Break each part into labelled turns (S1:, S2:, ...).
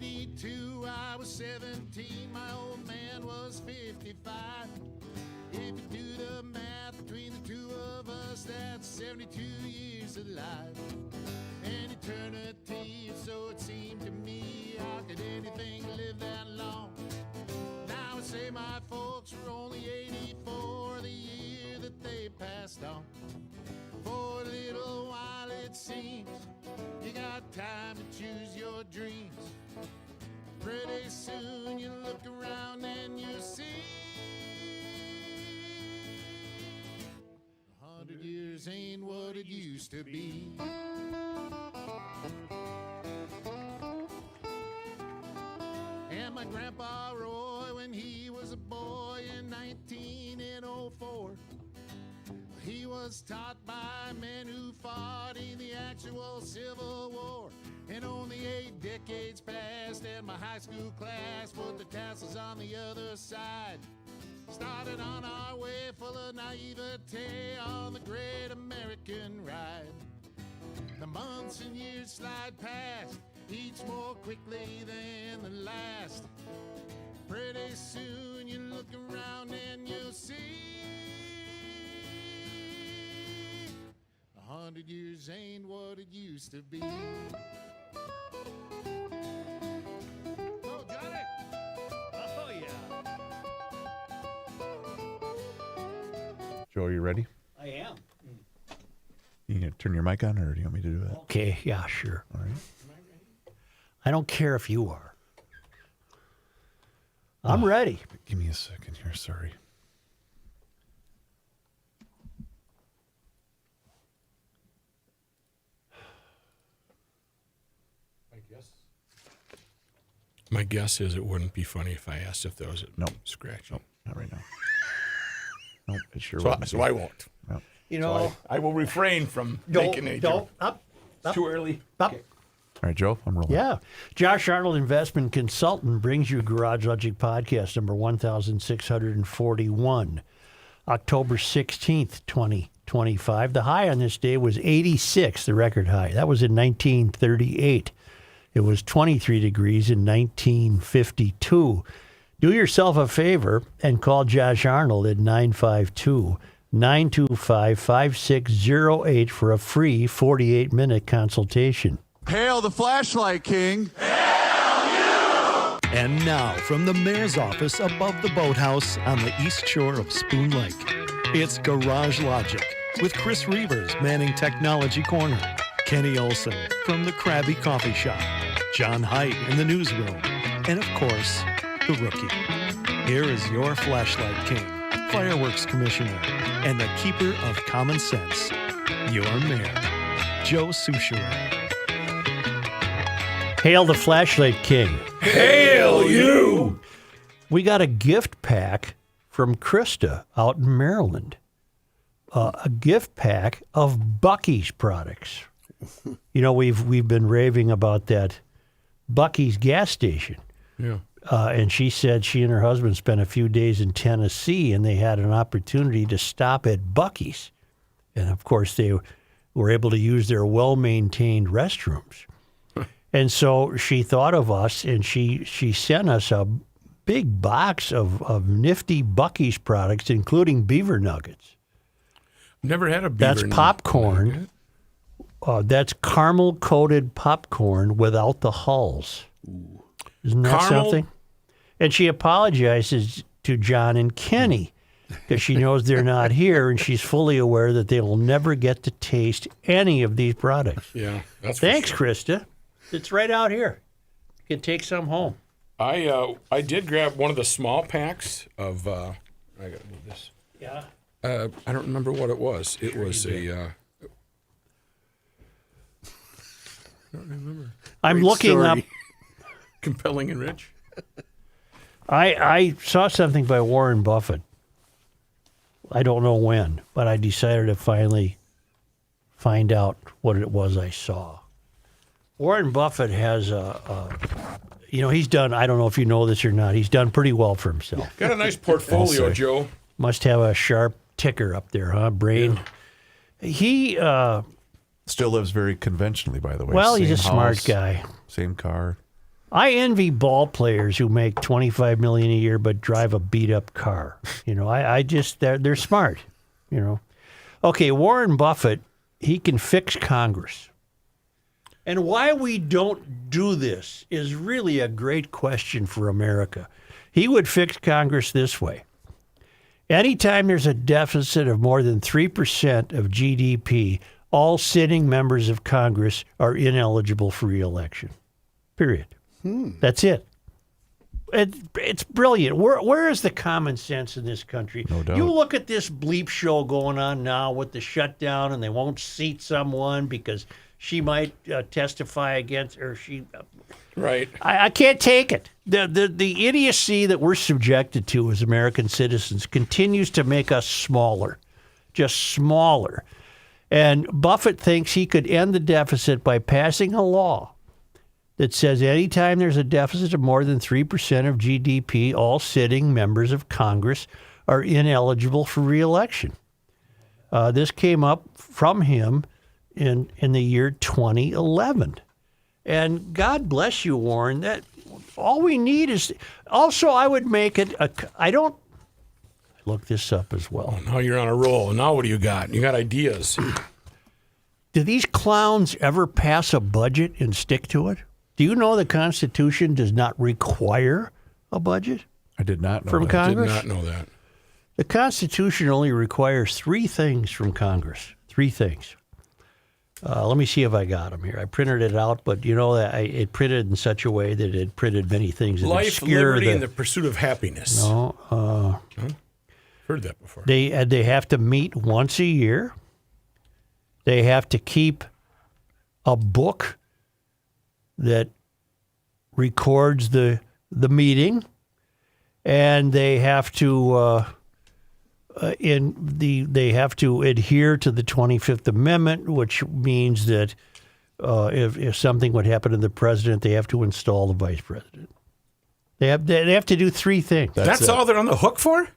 S1: '82, I was 17, my old man was 55. If you do the math between the two of us, that's 72 years of life. An eternity, so it seemed to me. How could anything live that long? Now I say my folks were only 84 the year that they passed on. For a little while it seems you got time to choose your dreams. Pretty soon you look around and you see 100 years ain't what it used to be. And my grandpa Roy, when he was a boy in 1904, he was taught by men who fought in the actual Civil War. And only 8 decades passed and my high school class put the tassels on the other side. Started on our way full of naivete on the great American ride. The months and years slide past, each more quickly than the last. Pretty soon you look around and you'll see 100 years ain't what it used to be. Oh, Johnny!
S2: Oh, yeah.
S3: Joe, you ready?
S2: I am.
S3: You gonna turn your mic on, or do you want me to do that?
S2: Okay, yeah, sure.
S3: All right.
S2: I don't care if you are. I'm ready.
S3: Give me a second here. Sorry.
S4: My guess is it wouldn't be funny if I asked if there was a scratch.
S3: Nope, not right now. Nope, it sure
S4: So,
S3: wouldn't
S4: so
S3: be.
S4: I won't.
S3: Nope.
S2: You know,
S4: I will refrain from making a joke.
S2: up.
S4: It's too early.
S2: Up.
S3: All right, Joe, I'm rolling.
S2: Yeah. Josh Arnold Investment Consultant brings you Garage Logic Podcast number 1641, October 16th, 2025. The high on this day was 86, the record high. That was in 1938. It was 23 degrees in 1952. Do yourself a favor and call Josh Arnold at 952-925-5608 for a free 48-minute consultation.
S5: Hail the flashlight king.
S6: And now, from the mayor's office above the boathouse on the east shore of Spoon Lake, it's Garage Logic with Chris Reavers manning Technology Corner, Kenny Olson from the Krabby Coffee Shop, John Haidt in the newsroom, and of course, the Rookie. Here is your flashlight king, fireworks commissioner, and the keeper of common sense, your mayor, Joe Soucheray.
S2: Hail the Flashlight King.
S4: Hail you!
S2: We got a gift pack from Krista out in Maryland. A gift pack of Buc-ee's products. You know, we've been raving about that Buc-ee's gas station.
S4: Yeah.
S2: And she said she and her husband spent a few days in Tennessee and they had an opportunity to stop at Buc-ee's. And of course, they were able to use their well-maintained restrooms. And so she thought of us and she sent us a big box of nifty Buc-ee's products, including beaver nuggets.
S4: Never had a beaver
S2: That's popcorn. That's caramel-coated popcorn without the hulls. Isn't that
S4: Caramel?
S2: something? And she apologizes to John and Kenny because she knows they're not here, and she's fully aware that they will never get to taste any of these products.
S4: Yeah, that's
S2: Thanks,
S4: for sure.
S2: Krista. It's right out here. You can take some home.
S4: I did grab one of the small packs of. I got to move this.
S2: Yeah.
S4: I don't remember what it was. It was a. I don't remember.
S2: I'm
S4: Great
S2: looking
S4: story.
S2: up.
S4: Compelling and rich.
S2: I saw something by Warren Buffett. I don't know when, but I decided to finally find out what it was I saw. Warren Buffett has he's done, I don't know if you know this or not, he's done pretty well for himself.
S4: Got a nice portfolio, Joe.
S2: Must have a sharp ticker up there, huh, brain? Yeah. He,
S3: Still lives very conventionally, by the way.
S2: well, he's
S3: Same
S2: a smart
S3: house,
S2: guy.
S3: Same car.
S2: I envy ball players who make $25 million a year but drive a beat up car. I just they're smart. Okay, Warren Buffett, he can fix Congress. And why we don't do this is really a great question for America. He would fix Congress this way. Anytime there's a deficit of more than 3% of GDP, all sitting members of Congress are ineligible for re-election. Period. That's it. It's brilliant. Where is the common sense in this country?
S3: No doubt.
S2: You look at this bleep show going on now with the shutdown, and they won't seat someone because she might testify against, or she.
S4: Right.
S2: I can't take it. The idiocy that we're subjected to as American citizens continues to make us smaller, just smaller. And Buffett thinks he could end the deficit by passing a law that says anytime there's a deficit of more than 3% of GDP, all sitting members of Congress are ineligible for re-election. This came up from him in the year 2011. And God bless you, Warren. That all we need is. Also, I would make it. I don't look this up as well.
S4: Now you're on a roll. Now what do you got? You got ideas.
S2: Do these clowns ever pass a budget and stick to it? Do you know the Constitution does not require a budget
S3: I did not know
S2: from
S3: that.
S2: Congress?
S4: Did not know that.
S2: The Constitution only requires 3 things from Congress. 3 things. Let me see if I got them here. I printed it out, but it printed in such a way that it printed many things that
S4: Life,
S2: obscure
S4: liberty, and the pursuit of happiness.
S2: No,
S4: Heard that before.
S2: they have to meet once a year. They have to keep a book that records the meeting, and they have to they have to adhere to the 25th Amendment, which means that if something would happen to the president, they have to install the vice president. They have to do 3 things.
S4: That's all they're on the hook for?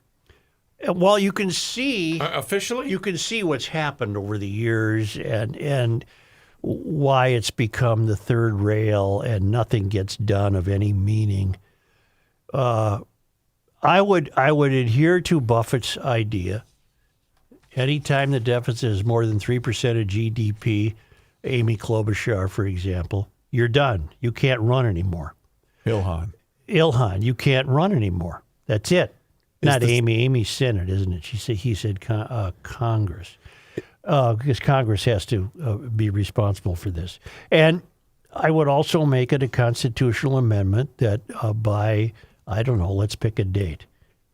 S2: Well, you can see
S4: Officially?
S2: you can see what's happened over the years and why it's become the third rail and nothing gets done of any meaning. I would adhere to Buffett's idea. Anytime the deficit is more than 3% of GDP, Amy Klobuchar, for example, you're done. You can't run anymore.
S3: Ilhan.
S2: Ilhan, you can't run anymore. That's it. Not Amy. Amy's Senate, isn't it? He said Congress. Because Congress has to be responsible for this. And I would also make it a constitutional amendment that by, I don't know, let's pick a date.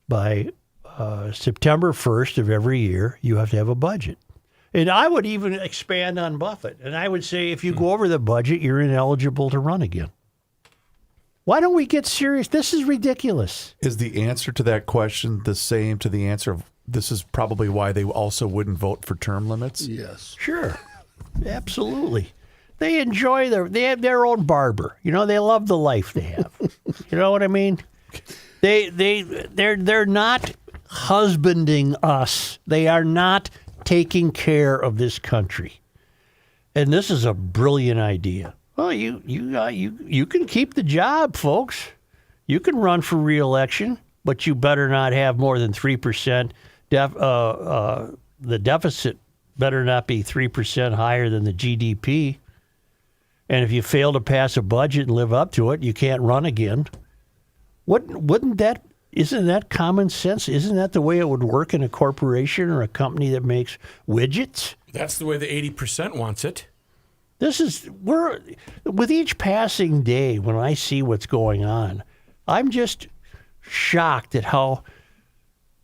S2: By September 1st of every year, you have to have a budget. And I would even expand on Buffett. And I would say if you go over the budget, you're ineligible to run again. Why don't we get serious? This is ridiculous.
S3: Is the answer to that question the same to the answer of this is probably why they also wouldn't vote for term limits?
S1: Yes.
S2: Sure. Absolutely. They enjoy they have their own barber. They love the life they have. You know what I mean? They're not husbanding us. They are not taking care of this country. And this is a brilliant idea. Well, you can keep the job, folks. You can run for re-election, but you better not have more than 3%. The deficit better not be 3% higher than the GDP. And if you fail to pass a budget and live up to it, you can't run again. Isn't that common sense? Isn't that the way it would work in a corporation or a company that makes widgets?
S4: That's the way the 80% wants it.
S2: With each passing day when I see what's going on, I'm just shocked at how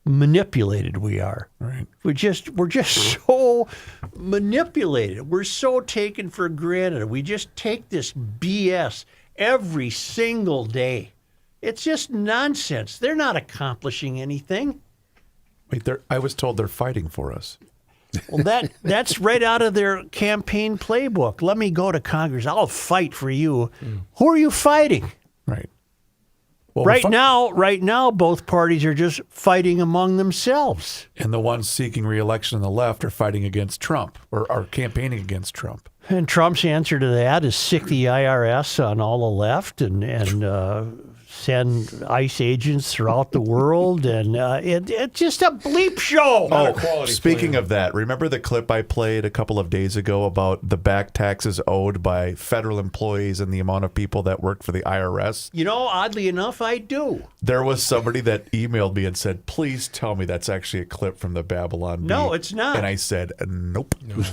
S2: manipulated we are.
S3: Right.
S2: We're just so manipulated. We're so taken for granted. We just take this BS every single day. It's just nonsense. They're not accomplishing anything.
S3: Wait, I was told they're fighting for us.
S2: Well, that's right out of their campaign playbook. Let me go to Congress. I'll fight for you. Who are you fighting?
S3: Right. Well,
S2: Right now, both parties are just fighting among themselves.
S3: And the ones seeking re-election on the left are fighting against Trump or are campaigning against Trump.
S2: And Trump's answer to that is sick the IRS on all the left and send ICE agents throughout the world. And it's just a bleep show.
S4: Not a quality
S3: Speaking
S4: plan.
S3: of that, remember the clip I played a couple of days ago about the back taxes owed by federal employees and the amount of people that work for the IRS?
S2: You know, oddly enough, I do.
S3: There was somebody that emailed me and said, please tell me that's actually a clip from the Babylon Bee.
S2: No, it's not.
S3: And I said, nope.
S4: No.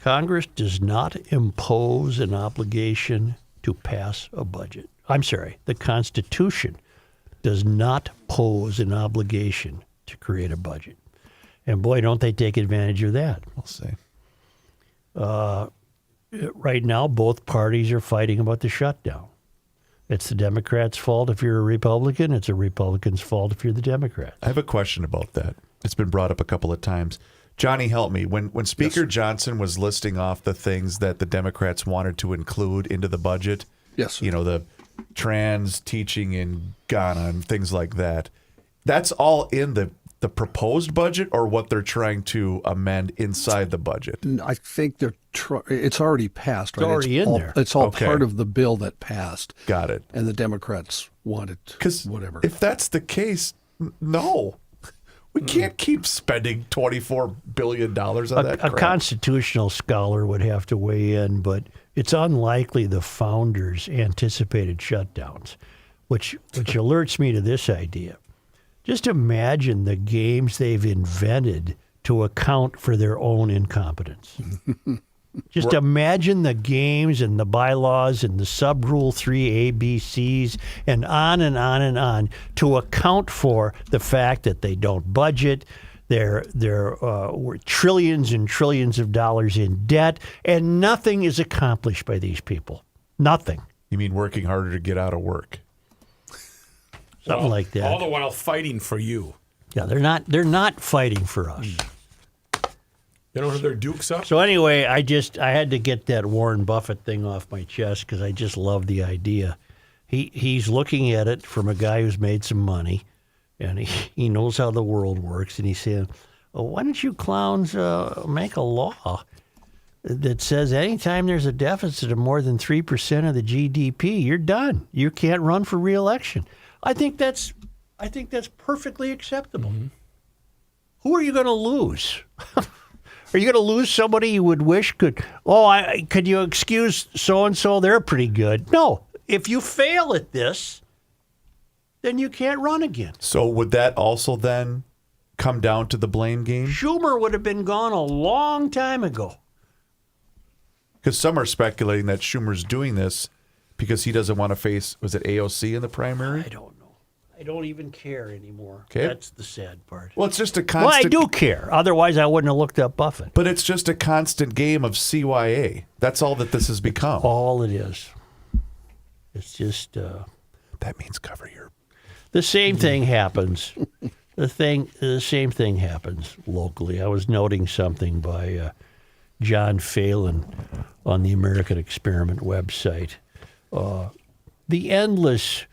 S2: Congress does not impose an obligation to pass a budget. I'm sorry, the Constitution does not pose an obligation to create a budget. And boy, don't they take advantage of that.
S3: We'll see.
S2: Right now, both parties are fighting about the shutdown. It's the Democrats' fault if you're a Republican. It's a Republican's fault if you're the Democrat.
S3: I have a question about that. It's been brought up a couple of times. Johnny, help me. When Speaker Johnson was listing off the things that the Democrats wanted to include into the budget,
S7: Yes.
S3: you know, the trans teaching in Ghana and things like that, that's all in the proposed budget or what they're trying to amend inside the budget?
S7: I think it's already passed, right?
S2: It's already in there.
S7: It's all
S3: Okay.
S7: part of the bill that passed.
S3: Got it.
S7: And the Democrats wanted
S3: Because
S7: whatever.
S3: if that's the case, no. We can't keep spending $24 billion on that
S2: A
S3: crap.
S2: constitutional scholar would have to weigh in, but it's unlikely the founders anticipated shutdowns, which alerts me to this idea. Just imagine the games they've invented to account for their own incompetence. Just imagine the games and the bylaws and the sub-rule 3 ABCs and on and on and on to account for the fact that they don't budget, they're trillions and trillions of dollars in debt, and nothing is accomplished by these people. Nothing.
S3: You mean working harder to get out of work?
S2: Something like that.
S4: All the while fighting for you.
S2: Yeah, they're not fighting for us.
S4: They don't have their dukes up.
S2: So anyway, I had to get that Warren Buffett thing off my chest because I just love the idea. He's looking at it from a guy who's made some money, and he knows how the world works, and he's saying, oh, why don't you clowns make a law that says anytime there's a deficit of more than 3% of the GDP, you're done. You can't run for re-election. I think that's perfectly acceptable. Mm-hmm. Who are you going to lose? Are you going to lose somebody you would wish could you excuse so-and-so? They're pretty good. No. If you fail at this, then you can't run again.
S3: So would that also then come down to the blame game?
S2: Schumer would have been gone a long time ago.
S3: Because some are speculating that Schumer's doing this because he doesn't want to face, was it AOC in the primary?
S2: I don't know. I don't even care anymore.
S3: Okay.
S2: That's the sad part.
S3: Well, it's just a
S2: Well, I
S3: constant...
S2: do care. Otherwise, I wouldn't have looked up Buffett.
S3: But it's just a constant game of CYA. That's all that this has become.
S2: All it is. It's just...
S3: That means cover your...
S2: The same thing happens. The same thing happens locally. I was noting something by John Phelan on the American Experiment website. The endless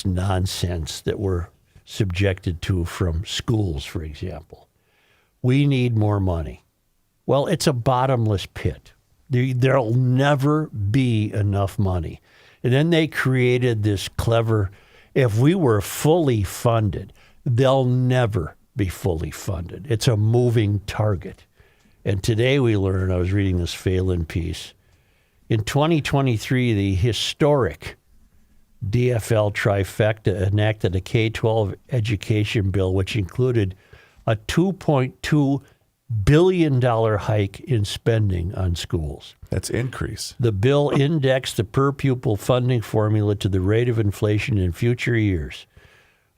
S2: nonsense that we're subjected to from schools, for example. We need more money. Well, it's a bottomless pit. There'll never be enough money. And then they created this clever, if we were fully funded, they'll never be fully funded. It's a moving target. And today we learned, I was reading this Phelan piece, in 2023, the historic DFL trifecta enacted a K-12 education bill, which included a $2.2 billion hike in spending on schools.
S3: That's increase.
S2: The bill indexed the per-pupil funding formula to the rate of inflation in future years,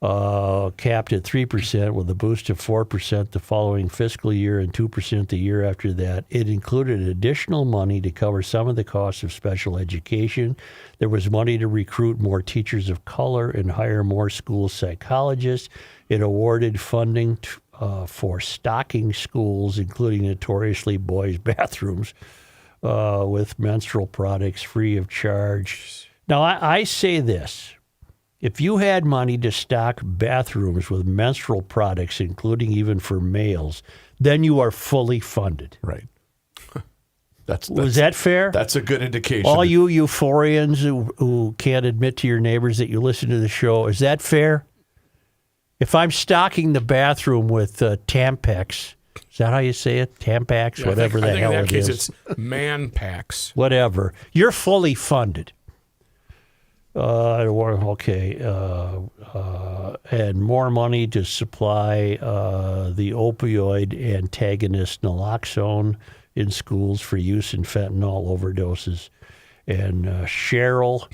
S2: capped at 3% with a boost of 4% the following fiscal year and 2% the year after that. It included additional money to cover some of the costs of special education. There was money to recruit more teachers of color and hire more school psychologists. It awarded funding for stocking schools, including notoriously boys' bathrooms, with menstrual products free of charge. Now, I say this. If you had money to stock bathrooms with menstrual products, including even for males, then you are fully funded.
S3: Right. That's
S2: Was that fair?
S3: That's a good indication.
S2: All you euphorians who can't admit to your neighbors that you listen to the show, is that fair? If I'm stocking the bathroom with Tampax, is that how you say it? Tampax,
S4: Yeah,
S2: whatever
S4: I
S2: the
S4: think
S2: hell
S4: in that
S2: it
S4: case
S2: is.
S4: it's man packs.
S2: Whatever. You're fully funded. Okay. And more money to supply the opioid antagonist naloxone in schools for use in fentanyl overdoses. And Cheryl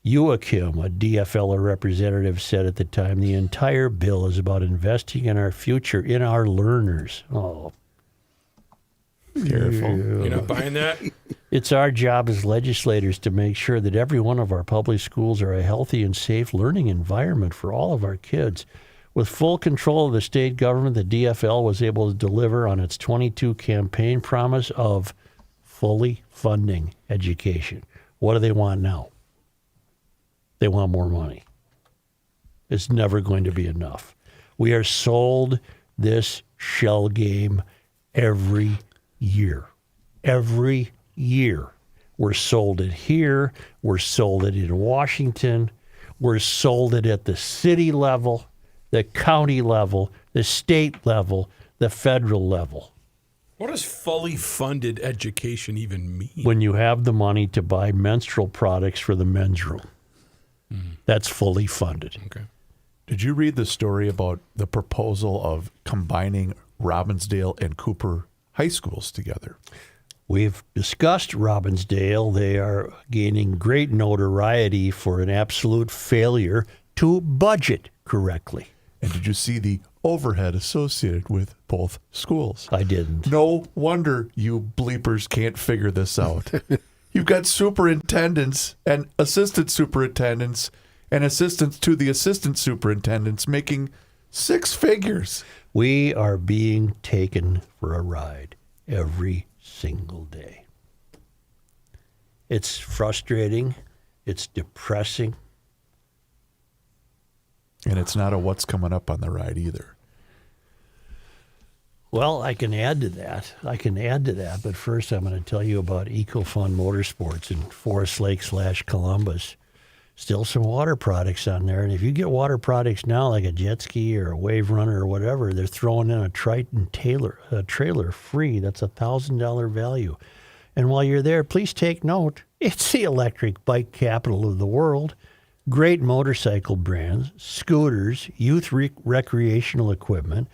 S2: Joachim, a DFL representative, said at the time, the entire bill is about investing in our future, in our learners. Oh, careful.
S4: You're not buying that?
S2: It's our job as legislators to make sure that every one of our public schools are a healthy and safe learning environment for all of our kids. With full control of the state government, the DFL was able to deliver on its 22 campaign promise of fully funding education. What do they want now? They want more money. It's never going to be enough. We are sold this shell game every year. Every year. We're sold it here. We're sold it in Washington. We're sold it at the city level, the county level, the state level, the federal level.
S4: What does fully funded education even mean?
S2: When you have the money to buy menstrual products for the men's room, that's fully funded.
S4: Okay.
S3: Did you read the story about the proposal of combining Robbinsdale and Cooper high schools together?
S2: We've discussed Robbinsdale. They are gaining great notoriety for an absolute failure to budget correctly.
S3: And did you see the overhead associated with both schools?
S2: I didn't.
S3: No wonder you bleepers can't figure this out. You've got superintendents and assistant superintendents and assistants to the assistant superintendents making six figures.
S2: We are being taken for a ride every single day. It's frustrating. It's depressing.
S3: And it's not a what's coming up on the ride either.
S2: Well, I can add to that. But first, I'm going to tell you about EcoFun Motorsports in Forest Lake / Columbus. Still some water products on there. And if you get water products now, like a jet ski or a wave runner or whatever, they're throwing in a Triton trailer free. That's $1,000 value. And while you're there, please take note. It's the electric bike capital of the world. Great motorcycle brands, scooters, youth recreational equipment.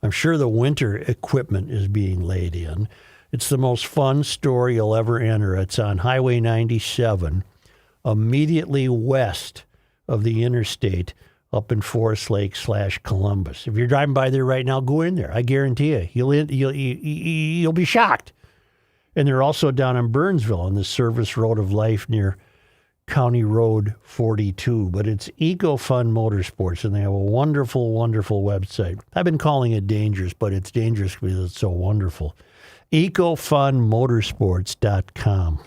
S2: I'm sure the winter equipment is being laid in. It's the most fun store you'll ever enter. It's on Highway 97, immediately west of the interstate up in Forest Lake / Columbus. If you're driving by there right now, go in there. I guarantee you, you'll be shocked. And they're also down in Burnsville on the Service Road of Life near County Road 42, but it's EcoFun Motorsports, and they have a wonderful, wonderful website. I've been calling it dangerous, but it's dangerous because it's so wonderful. EcoFunMotorsports.com.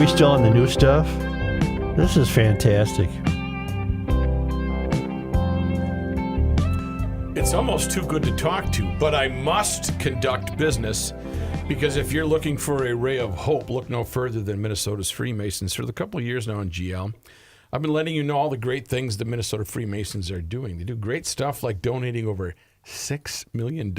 S2: we still on the new stuff? This is fantastic.
S4: It's almost too good to talk to, but I must conduct business because if you're looking for a ray of hope, look no further than Minnesota's Freemasons. For the couple of years now in GL, I've been letting you know all the great things the Minnesota Freemasons are doing. They do great stuff like donating over $6 million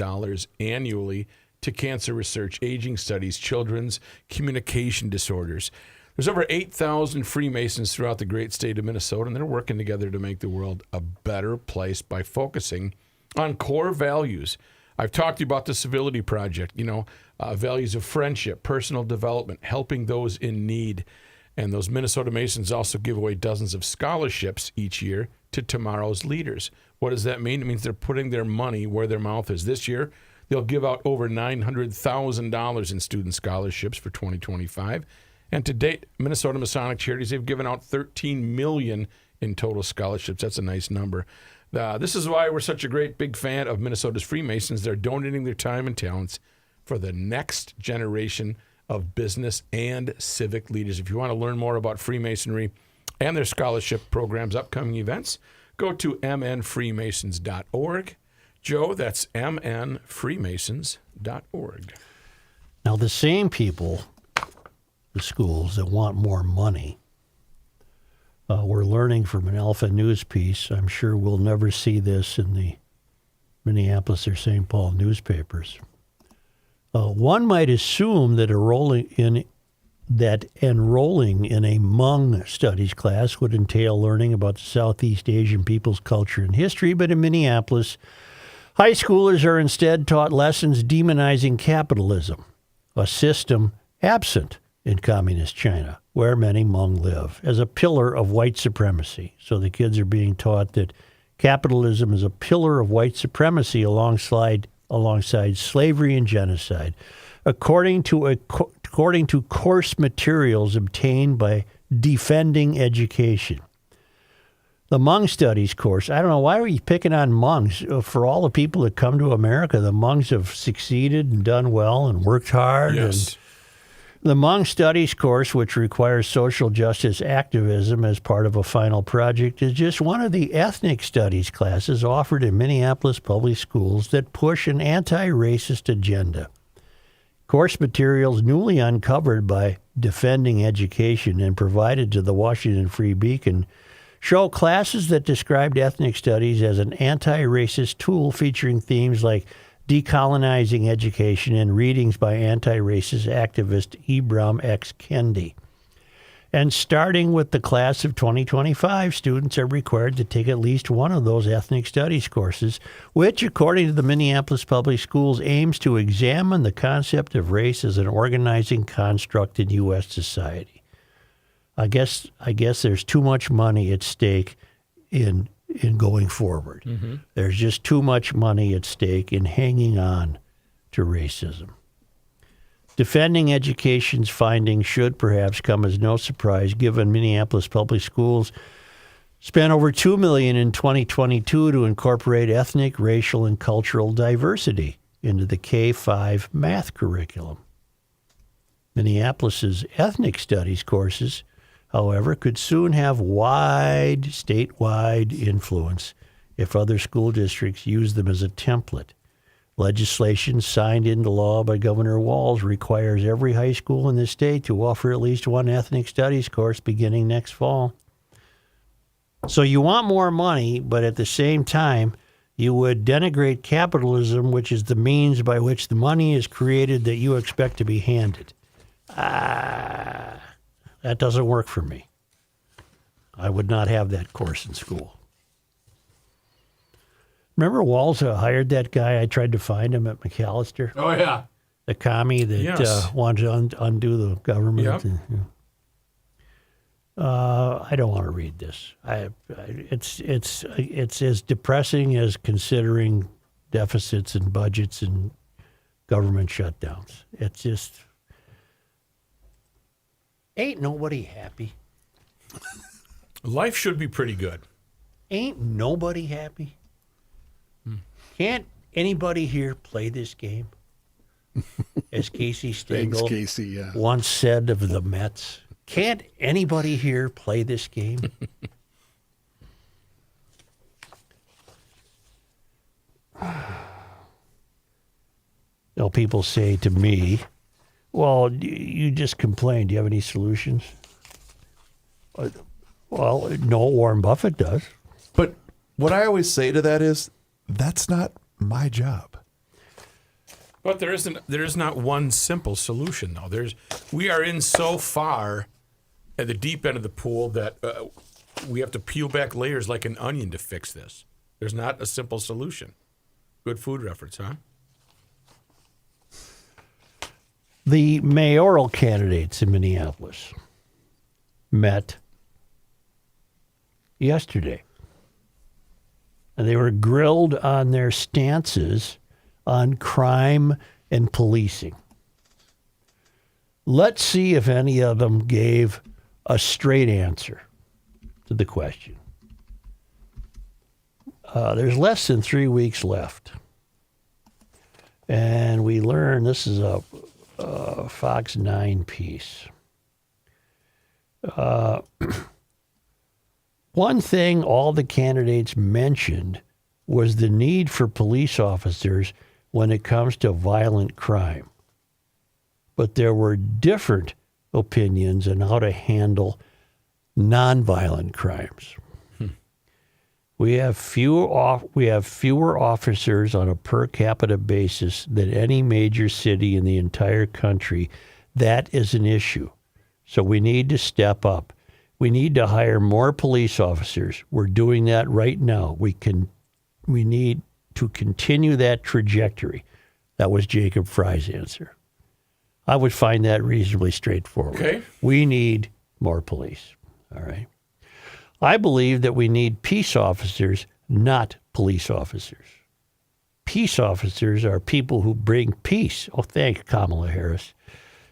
S4: annually to cancer research, aging studies, children's communication disorders. There's over 8,000 Freemasons throughout the great state of Minnesota, and they're working together to make the world a better place by focusing on core values. I've talked to you about the Civility Project, values of friendship, personal development, helping those in need. And those Minnesota Masons also give away dozens of scholarships each year to tomorrow's leaders. What does that mean? It means they're putting their money where their mouth is. This year, they'll give out over $900,000 in student scholarships for 2025. And to date, Minnesota Masonic Charities, they've given out $13 million in total scholarships. That's a nice number. This is why we're such a great big fan of Minnesota's Freemasons. They're donating their time and talents for the next generation of business and civic leaders. If you want to learn more about Freemasonry and their scholarship programs, upcoming events, go to mnfreemasons.org. Joe, that's mnfreemasons.org.
S2: Now, the same people, the schools that want more money, we're learning from an Alpha News piece. I'm sure we'll never see this in the Minneapolis or St. Paul newspapers. One might assume that enrolling in a Hmong studies class would entail learning about the Southeast Asian people's culture and history, but in Minneapolis, high schoolers are instead taught lessons demonizing capitalism, a system absent in communist China, where many Hmong live, as a pillar of white supremacy. So the kids are being taught that capitalism is a pillar of white supremacy alongside slavery and genocide, according to course materials obtained by Defending Education. The Hmong Studies course, I don't know, why are you picking on Hmongs? For all the people that come to America, the Hmongs have succeeded and done well and worked hard.
S4: Yes.
S2: The Hmong Studies course, which requires social justice activism as part of a final project, is just one of the ethnic studies classes offered in Minneapolis public schools that push an anti-racist agenda. Course materials newly uncovered by Defending Education and provided to the Washington Free Beacon show classes that described ethnic studies as an anti-racist tool featuring themes like decolonizing education and readings by anti-racist activist Ibram X. Kendi. And starting with the class of 2025, students are required to take at least one of those ethnic studies courses, which, according to the Minneapolis Public Schools, aims to examine the concept of race as an organizing construct in U.S. society. I guess there's too much money at stake in going forward. Mm-hmm. There's just too much money at stake in hanging on to racism. Defending Education's findings should perhaps come as no surprise, given Minneapolis Public Schools spent over $2 million in 2022 to incorporate ethnic, racial, and cultural diversity into the K-5 math curriculum. Minneapolis's ethnic studies courses, however, could soon have wide statewide influence if other school districts use them as a template. Legislation signed into law by Governor Walz requires every high school in the state to offer at least one ethnic studies course beginning next fall. So you want more money, but at the same time, you would denigrate capitalism, which is the means by which the money is created that you expect to be handed. That doesn't work for me. I would not have that course in school. Remember Walz hired that guy? I tried to find him at McAllister.
S4: Oh, yeah.
S2: The commie that wanted to undo the government.
S4: Yep.
S2: I don't want to read this. It's as depressing as considering deficits and budgets and government shutdowns. It's just... Ain't nobody happy.
S4: Life should be pretty good.
S2: Ain't nobody happy. Can't anybody here play this game? As Casey Stengel
S7: Thanks, Casey, yeah.
S2: once said of the Mets. Can't anybody here play this game? People say to me, well, you just complain. Do you have any solutions? Well, no, Warren Buffett does.
S3: But what I always say to that is, that's not my job.
S4: But there is not one simple solution, though. We are in so far at the deep end of the pool that we have to peel back layers like an onion to fix this. There's not a simple solution. Good food reference, huh?
S2: The mayoral candidates in Minneapolis met yesterday, and they were grilled on their stances on crime and policing. Let's see if any of them gave a straight answer to the question. There's less than 3 weeks left. And we learn, this is a Fox 9 piece. One thing all the candidates mentioned was the need for police officers when it comes to violent crime. But there were different opinions on how to handle nonviolent crimes. We have fewer officers on a per capita basis than any major city in the entire country. That is an issue. So we need to step up. We need to hire more police officers. We're doing that right now. We need to continue that trajectory. That was Jacob Fry's answer. I would find that reasonably straightforward.
S4: Okay.
S2: We need more police. All right. I believe that we need peace officers, not police officers. Peace officers are people who bring peace. Oh, thank Kamala Harris.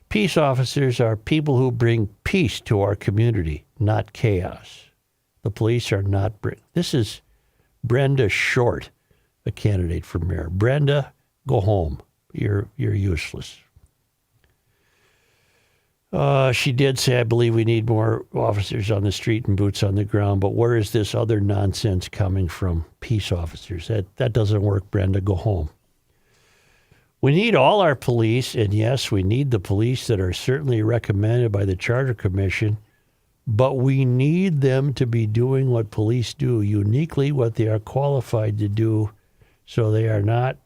S2: Peace officers are people who bring peace to our community, not chaos. The police are not. This is Brenda Short, a candidate for mayor. Brenda, go home. You're useless. She did say, I believe we need more officers on the street and boots on the ground, but where is this other nonsense coming from? Peace officers. That doesn't work, Brenda. Go home. We need all our police, and yes, we need the police that are certainly recommended by the Charter Commission, but we need them to be doing what police do, uniquely what they are qualified to do, so they are not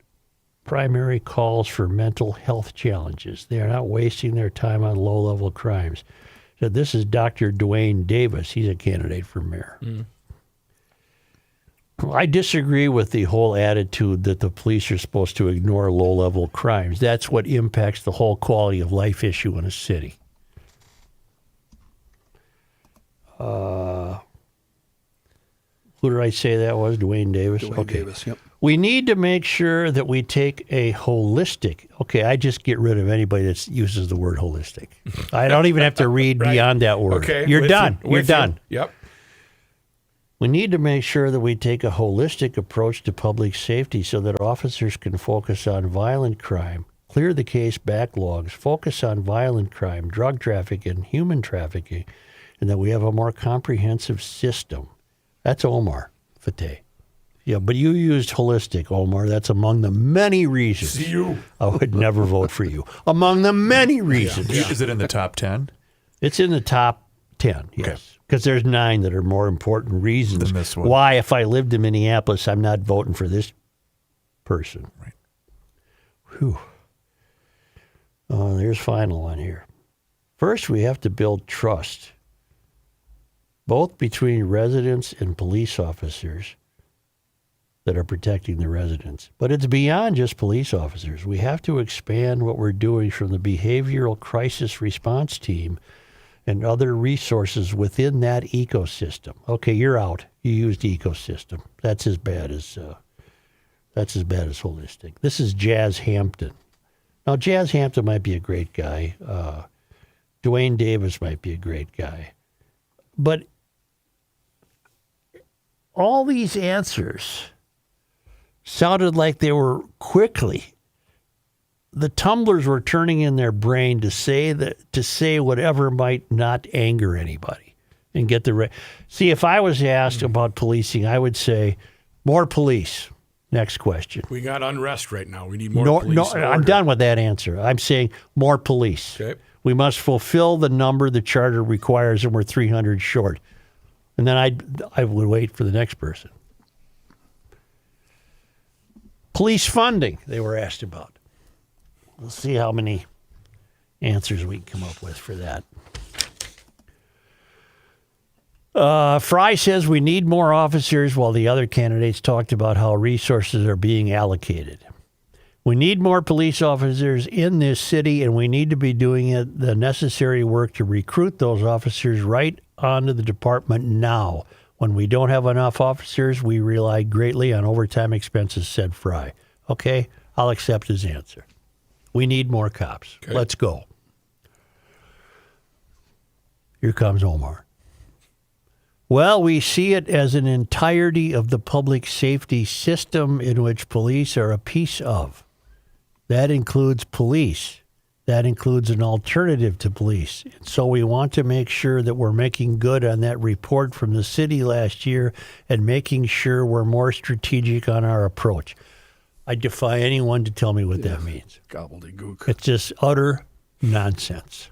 S2: primary calls for mental health challenges. They are not wasting their time on low-level crimes. So this is Dr. Dwayne Davis. He's a candidate for mayor. I disagree with the whole attitude that the police are supposed to ignore low-level crimes. That's what impacts the whole quality of life issue in a city. Who did I say that was? Dwayne Davis?
S7: Dwayne Davis, yep.
S2: We need to make sure that we take a holistic. Okay, I just get rid of anybody that uses the word holistic. I don't even have to read beyond that word.
S4: Okay,
S2: You're done. You're done.
S4: Yep.
S2: We need to make sure that we take a holistic approach to public safety so that officers can focus on violent crime, clear the case backlogs, focus on violent crime, drug trafficking, human trafficking, and that we have a more comprehensive system. That's Omar Fateh. Yeah, but you used holistic, Omar. That's among the many reasons I would never vote for you. Among the many reasons.
S3: Yeah. Is it in the top 10?
S2: It's in the top 10, yes. Because there's 9 that are more important reasons
S3: Than this one.
S2: why, if I lived in Minneapolis, I'm not voting for this person.
S3: Right.
S2: Whew. There's final one here. First, we have to build trust, both between residents and police officers that are protecting the residents. But it's beyond just police officers. We have to expand what we're doing from the behavioral crisis response team and other resources within that ecosystem. Okay, you're out. You used ecosystem. That's as bad as holistic. This is Jazz Hampton. Now, Jazz Hampton might be a great guy. Dwayne Davis might be a great guy. But all these answers sounded like they were quickly the tumblers were turning in their brain to say whatever might not anger anybody and get the see. If I was asked about policing, I would say more police. Next question.
S4: We got unrest right now. We need more police.
S2: No, I'm done with that answer. I'm saying more police.
S4: Okay.
S2: We must fulfill the number the charter requires, and we're 300 short. And then I would wait for the next person. Police funding, they were asked about. We'll see how many answers we can come up with for that. Fry says we need more officers, while the other candidates talked about how resources are being allocated. We need more police officers in this city, and we need to be doing the necessary work to recruit those officers right onto the department now. When we don't have enough officers, we rely greatly on overtime expenses, said Fry. Okay, I'll accept his answer. We need more cops. Okay. Let's go. Here comes Omar. Well, we see it as an entirety of the public safety system in which police are a piece of. That includes police. That includes an alternative to police. So we want to make sure that we're making good on that report from the city last year and making sure we're more strategic on our approach. I defy anyone to tell me what that means.
S7: Gobbledygook.
S2: It's just utter nonsense.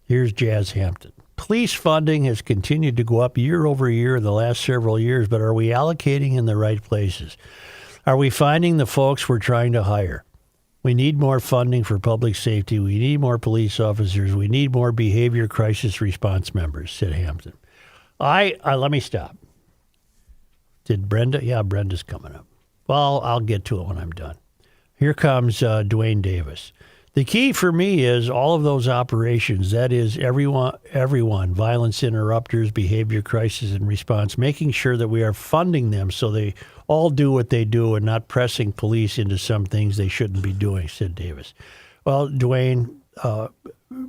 S2: Here's Jazz Hampton. Police funding has continued to go up year over year in the last several years, but are we allocating in the right places? Are we finding the folks we're trying to hire? We need more funding for public safety. We need more police officers. We need more behavior crisis response members, said Hampton. Let me stop. Did Brenda? Yeah, Brenda's coming up. Well, I'll get to it when I'm done. Here comes Dwayne Davis. The key for me is all of those operations, that is everyone, violence interrupters, behavior crisis and response, making sure that we are funding them so they all do what they do and not pressing police into some things they shouldn't be doing, said Davis. Well, Dwayne,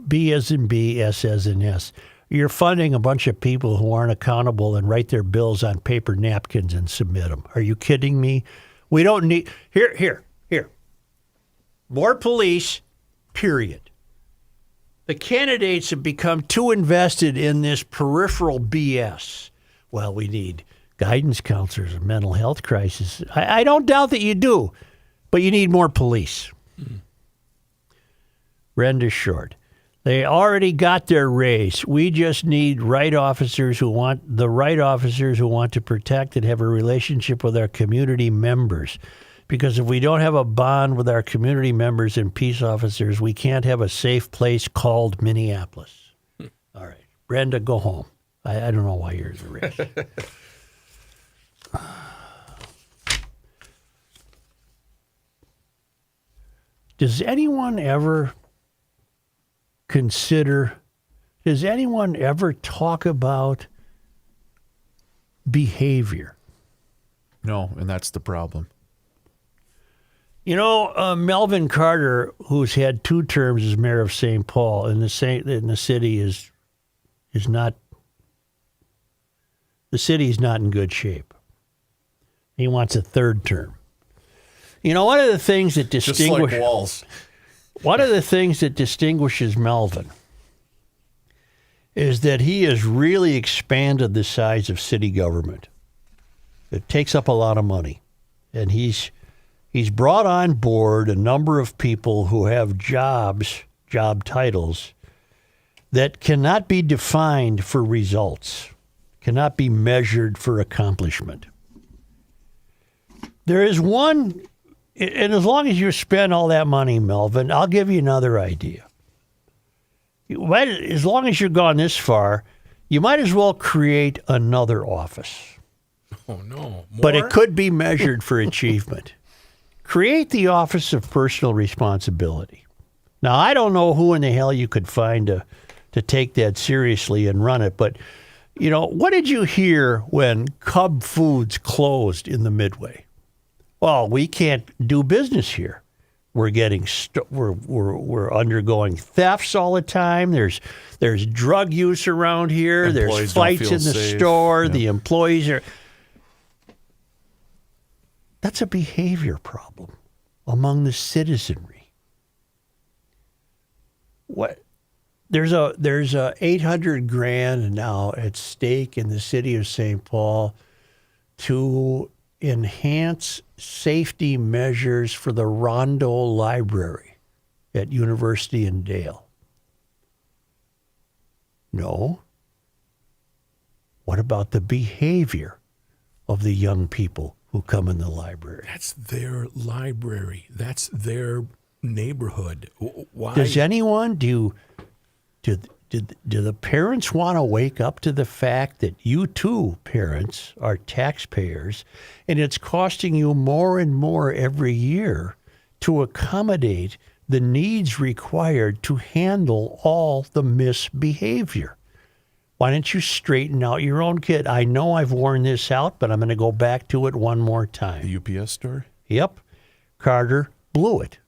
S2: B as in B, S as in S. You're funding a bunch of people who aren't accountable and write their bills on paper napkins and submit them. Are you kidding me? We don't need... Here. More police... Period. The candidates have become too invested in this peripheral BS. Well, we need guidance counselors and mental health crisis. I don't doubt that you do, but you need more police. Brenda Short. They already got their raise. We just need the right officers who want to protect and have a relationship with our community members. Because if we don't have a bond with our community members and peace officers, we can't have a safe place called Minneapolis. All right. Brenda, go home. I don't know why you're the race. Does anyone ever talk about behavior?
S3: No, and that's the problem.
S2: You know, Melvin Carter, who's had 2 terms as mayor of St. Paul, in the city is not. The city is not in good shape. He wants a 3rd term. You know, one of the things that distinguishes
S3: just like walls.
S2: One of the things that distinguishes Melvin is that he has really expanded the size of city government. It takes up a lot of money, and he's brought on board a number of people who have job titles that cannot be defined for results, cannot be measured for accomplishment. There is one, and as long as you spend all that money, Melvin, I'll give you another idea. As long as you've gone this far, you might as well create another office.
S4: Oh, no. More?
S2: But it could be measured for achievement. Create the Office of Personal Responsibility. Now, I don't know who in the hell you could find to take that seriously and run it, but, you know, what did you hear when Cub Foods closed in the Midway? Well, we can't do business here. We're getting we're undergoing thefts all the time. There's drug use around here. There's fights in the store. Yep. The employees are... That's a behavior problem. among the citizenry. What? There's a 800 grand now at stake in the city of St. Paul to enhance safety measures for the Rondo Library at University in Dale. No. What about the behavior of the young people who come in the library?
S4: That's their library. That's their neighborhood. Why?
S2: Does anyone do the parents want to wake up to the fact that you too, parents, are taxpayers, and it's costing you more and more every year to accommodate the needs required to handle all the misbehavior? Why don't you straighten out your own kid? I know I've worn this out, but I'm going to go back to it one more time.
S3: The UPS store?
S2: Yep. Carter blew it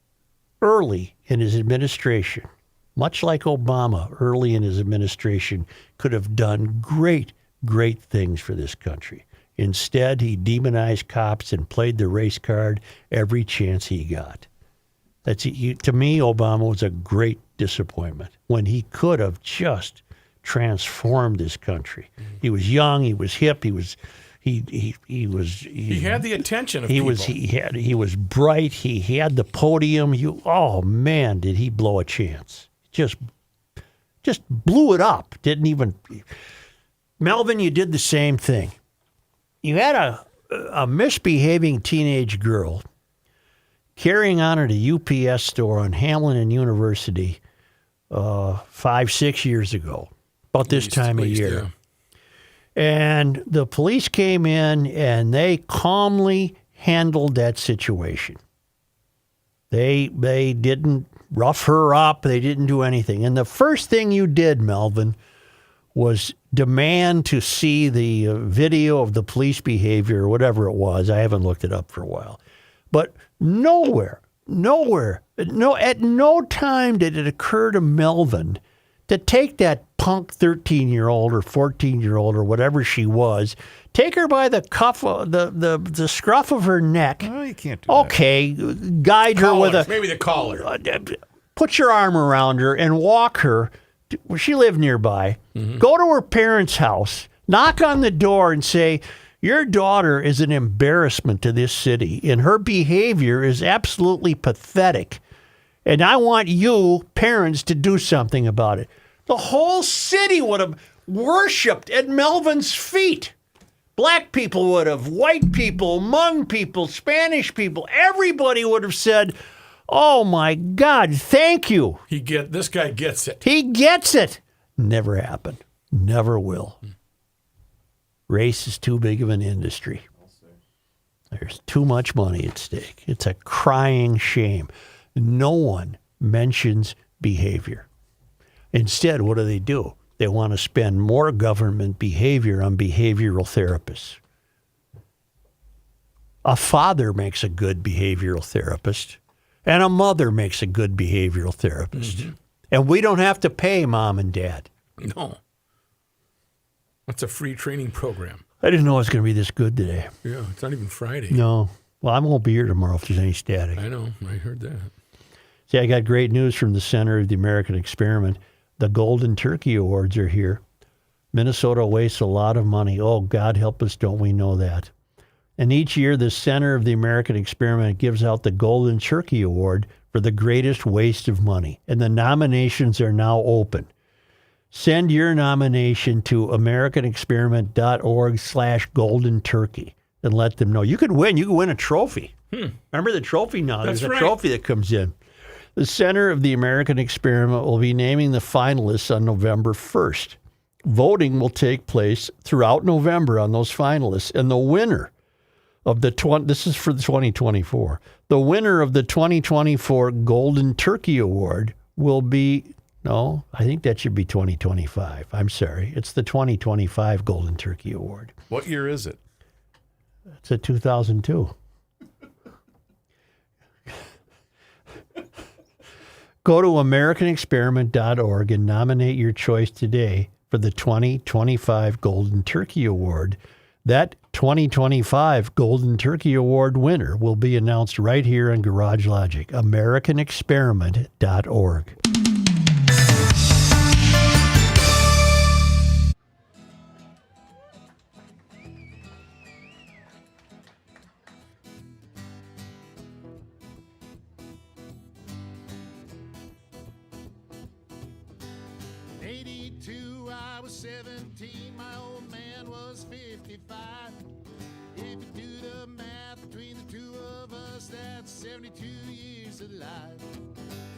S2: early in his administration. Much like Obama early in his administration could have done great things for this country. Instead, he demonized cops and played the race card every chance he got. To me, Obama was a great disappointment when he could have just transformed this country. He was young, he was hip, he
S4: had the attention of people.
S2: He was bright, he had the podium. Oh man, did he blow a chance. Just blew it up. Didn't even. Melvin, you did the same thing. You had a misbehaving teenage girl carrying on at a UPS store on Hamlin and University 5-6 years ago, about this time of year.
S4: Yeah.
S2: And the police came in and they calmly handled that situation. They didn't rough her up. They didn't do anything. And the first thing you did, Melvin, was demand to see the video of the police behavior or whatever it was. I haven't looked it up for a while. But at no time did it occur to Melvin to take that punk 13-year-old or 14-year-old or whatever she was, take her by the cuff, the scruff of her neck.
S3: Oh, you can't do that.
S2: Okay, guide her with a...
S4: Maybe the collar.
S2: Put your arm around her and walk her. She lived nearby. Go to her parents' house, knock on the door and say, your daughter is an embarrassment to this city, and her behavior is absolutely pathetic. And I want you, parents, to do something about it. The whole city would have worshipped at Melvin's feet. Black people would have, white people, Hmong people, Spanish people, everybody would have said, oh my God, thank you.
S4: This guy gets it.
S2: He gets it. Never happened. Never will. Race is too big of an industry. There's too much money at stake. It's a crying shame. No one mentions behavior. Instead, what do? They want to spend more government behavior on behavioral therapists. A father makes a good behavioral therapist, and a mother makes a good behavioral therapist. Mm-hmm. And we don't have to pay mom and dad.
S4: No. That's a free training program.
S2: I didn't know it was going to be this good today.
S4: Yeah, it's not even Friday.
S2: No. Well, I won't be here tomorrow if there's any static.
S4: I know. I heard that.
S2: See, I got great news from the Center of the American Experiment. The Golden Turkey Awards are here. Minnesota wastes a lot of money. Oh, God help us, don't we know that? And each year, the Center of the American Experiment gives out the Golden Turkey Award for the greatest waste of money. And the nominations are now open. Send your nomination to americanexperiment.org/golden turkey and let them know. You could win. You could win a trophy. Remember the trophy now?
S4: That's
S2: There's a
S4: right.
S2: trophy that comes in. The Center of the American Experiment will be naming the finalists on November 1st. Voting will take place throughout November on those finalists. And the winner of this is for the 2024. The winner of the 2024 Golden Turkey Award will be, no, I think that should be 2025. I'm sorry. It's the 2025 Golden Turkey Award.
S3: What year is it?
S2: It's a 2002. Go to americanexperiment.org and nominate your choice today for the 2025 Golden Turkey Award. That 2025 Golden Turkey Award winner will be announced right here on Garage Logic. AmericanExperiment.org.
S1: '82, I was 17, my old man was 55. If you do the math between the two of us, that's 72 years alive.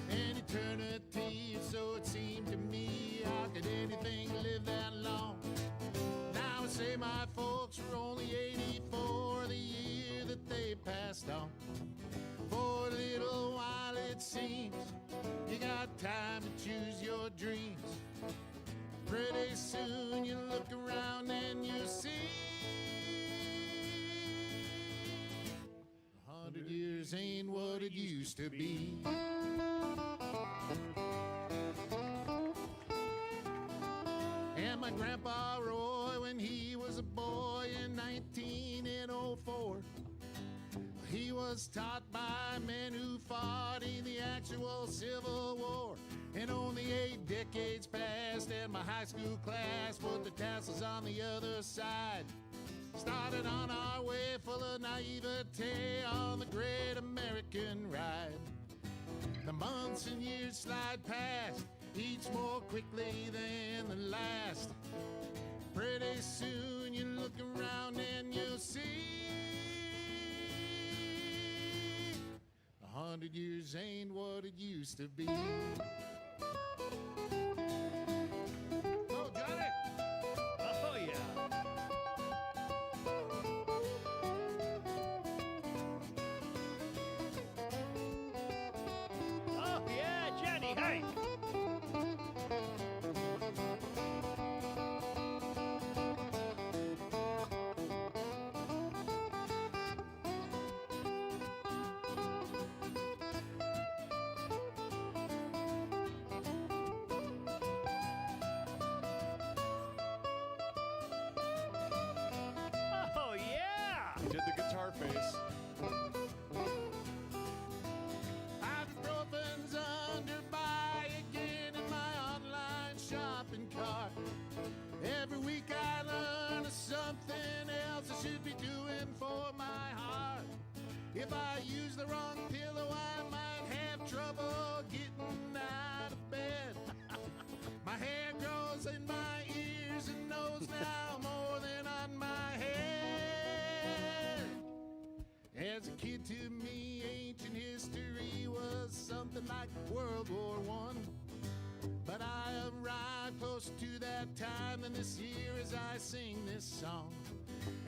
S1: An eternity, so it seemed to me. How could anything live that long? Now I say my folks were only 84 the year that they passed on. For a little while it seems you got time to choose your dreams. Pretty soon you look around and you see 100 years ain't what it used to be. And my grandpa Roy, when he was a boy in 1904, he was taught by men who fought in the actual Civil War. And only 8 decades passed and my high school class put the tassels on the other side. Started on our way full of naivete on the great American ride. The months and years slide past, each more quickly than the last. Pretty soon you look around and you'll see 100 years ain't what it used to be. Oh, Johnny!
S2: Oh, yeah. Oh, yeah, Johnny, hey! Oh, yeah!
S3: Did the guitar face.
S1: Ibuprofen's under by again in my online shopping cart. Every week I learn of something else I should be doing for my heart. If I use the wrong pillow, I might have trouble getting out of bed. My hair grows in my ears and nose now more than on my head. As a kid, to me, ancient history was something like World War I. But I arrived close to that time than this year as I sing this song.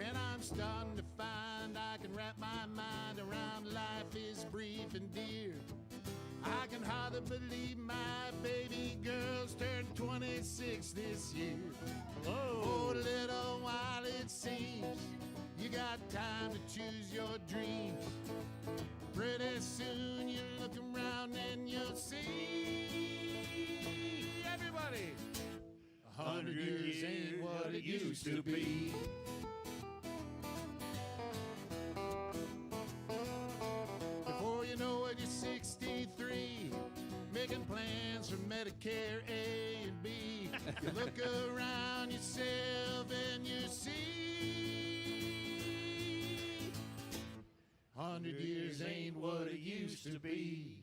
S1: And I'm starting to find I can wrap my mind around life is brief and dear. I can hardly believe my baby girl's turned 26 this year. Oh, a little while it seems you got time to choose your dreams. Pretty soon you look around and you'll see everybody 100 years ain't what it used to be. Before you know it, you're 63, making plans for Medicare A and B. You look around yourself and you see 100 years ain't what it used to be.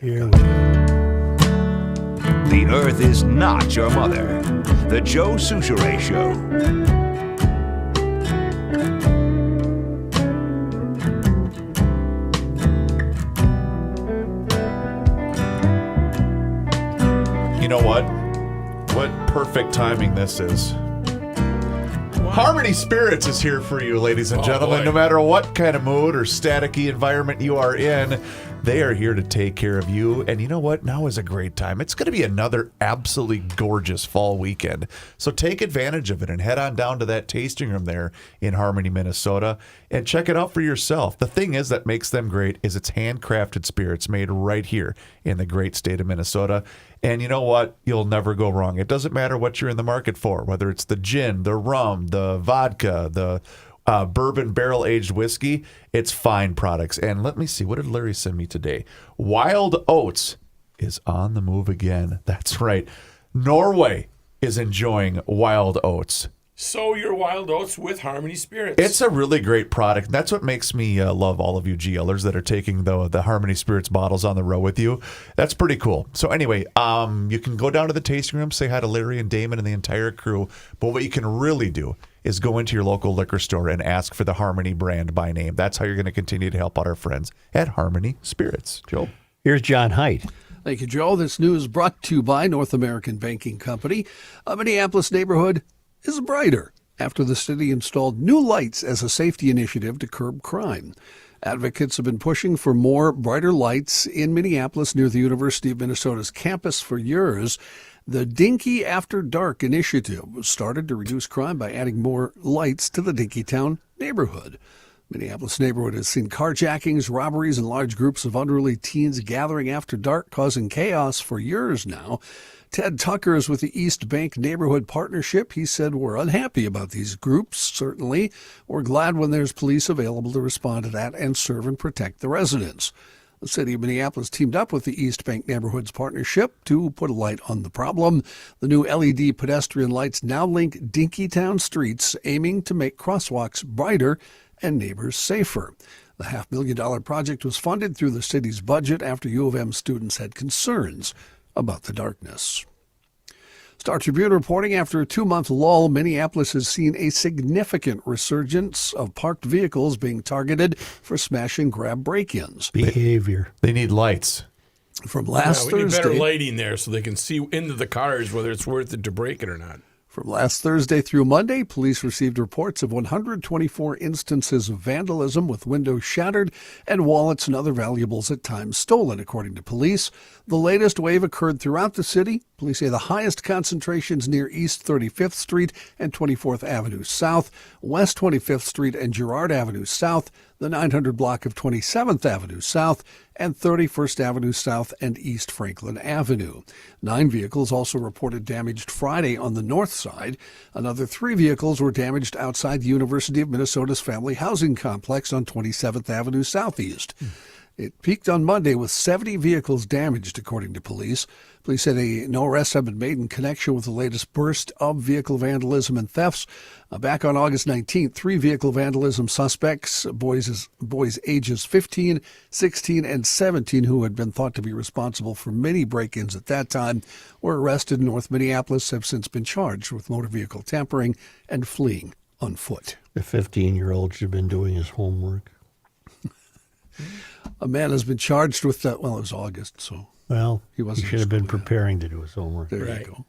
S2: Here we go.
S8: The Earth is not your mother. The Joe Souchere Show.
S3: You know what? What perfect timing this is. Harmony Spirits is here for you, ladies and gentlemen.
S4: boy.
S3: No matter what kind of mood or staticky environment you are in, they are here to take care of you. And you know what? Now is a great time. It's going to be another absolutely gorgeous fall weekend. So take advantage of it and head on down to that tasting room there in Harmony, Minnesota, and check it out for yourself. The thing is that makes them great is it's handcrafted spirits made right here in the great state of Minnesota. And you know what? You'll never go wrong. It doesn't matter what you're in the market for, whether it's the gin, the rum, the vodka, the bourbon barrel-aged whiskey. It's fine products. And let me see. What did Larry send me today? Wild Oats is on the move again. That's right. Norway is enjoying Wild Oats.
S4: Sow your wild oats with Harmony Spirits.
S3: It's a really great product. That's what makes me love all of you GLers that are taking the Harmony Spirits bottles on the road with you. That's pretty cool. So anyway, you can go down to the tasting room, say hi to Larry and Damon and the entire crew. But what you can really do is go into your local liquor store and ask for the Harmony brand by name. That's how you're going to continue to help out our friends at Harmony Spirits. Joe?
S2: Here's John Height.
S7: Thank you, Joe. This news brought to you by North American Banking Company. A Minneapolis neighborhood is brighter after the city installed new lights as a safety initiative to curb crime. Advocates have been pushing for more brighter lights in Minneapolis near the University of Minnesota's campus for years. The Dinky After Dark initiative was started to reduce crime by adding more lights to the Dinkytown neighborhood. Minneapolis neighborhood has seen carjackings, robberies, and large groups of unruly teens gathering after dark, causing chaos for years now. Ted Tucker is with the East Bank Neighborhood Partnership. He said, "We're unhappy about these groups, certainly. We're glad when there's police available to respond to that and serve and protect the residents." The city of Minneapolis teamed up with the East Bank Neighborhoods Partnership to put a light on the problem. The new LED pedestrian lights now link Dinkytown streets, aiming to make crosswalks brighter and neighbors safer. The $500,000 project was funded through the city's budget after U of M students had concerns about the darkness. Star Tribune reporting after a 2-month lull, Minneapolis has seen a significant resurgence of parked vehicles being targeted for smash and grab break-ins.
S2: Behavior.
S3: They need lights.
S7: From last
S4: we need better
S7: Thursday,
S4: lighting there so they can see into the cars whether it's worth it to break it or not.
S7: From last Thursday through Monday, police received reports of 124 instances of vandalism with windows shattered and wallets and other valuables at times stolen, according to police. The latest wave occurred throughout the city. Police say the highest concentrations near East 35th Street and 24th Avenue South, West 25th Street and Girard Avenue South, the 900 block of 27th Avenue South, and 31st Avenue South and East Franklin Avenue. 9 vehicles also reported damaged Friday on the north side. Another 3 vehicles were damaged outside the University of Minnesota's family housing complex on 27th Avenue Southeast. It peaked on Monday with 70 vehicles damaged, according to police. Police say no arrests have been made in connection with the latest burst of vehicle vandalism and thefts. Back on August 19th, 3 vehicle vandalism suspects, boys ages 15, 16, and 17, who had been thought to be responsible for many break-ins at that time, were arrested in North Minneapolis, have since been charged with motor vehicle tampering and fleeing on foot.
S2: The 15-year-old should have been doing his homework.
S7: A man has been charged with that. Well, it was August, so
S2: Well,
S7: he wasn't
S2: should
S7: in
S2: have been
S7: school yet.
S2: preparing to do his homework.
S7: There
S4: Right.
S7: you go.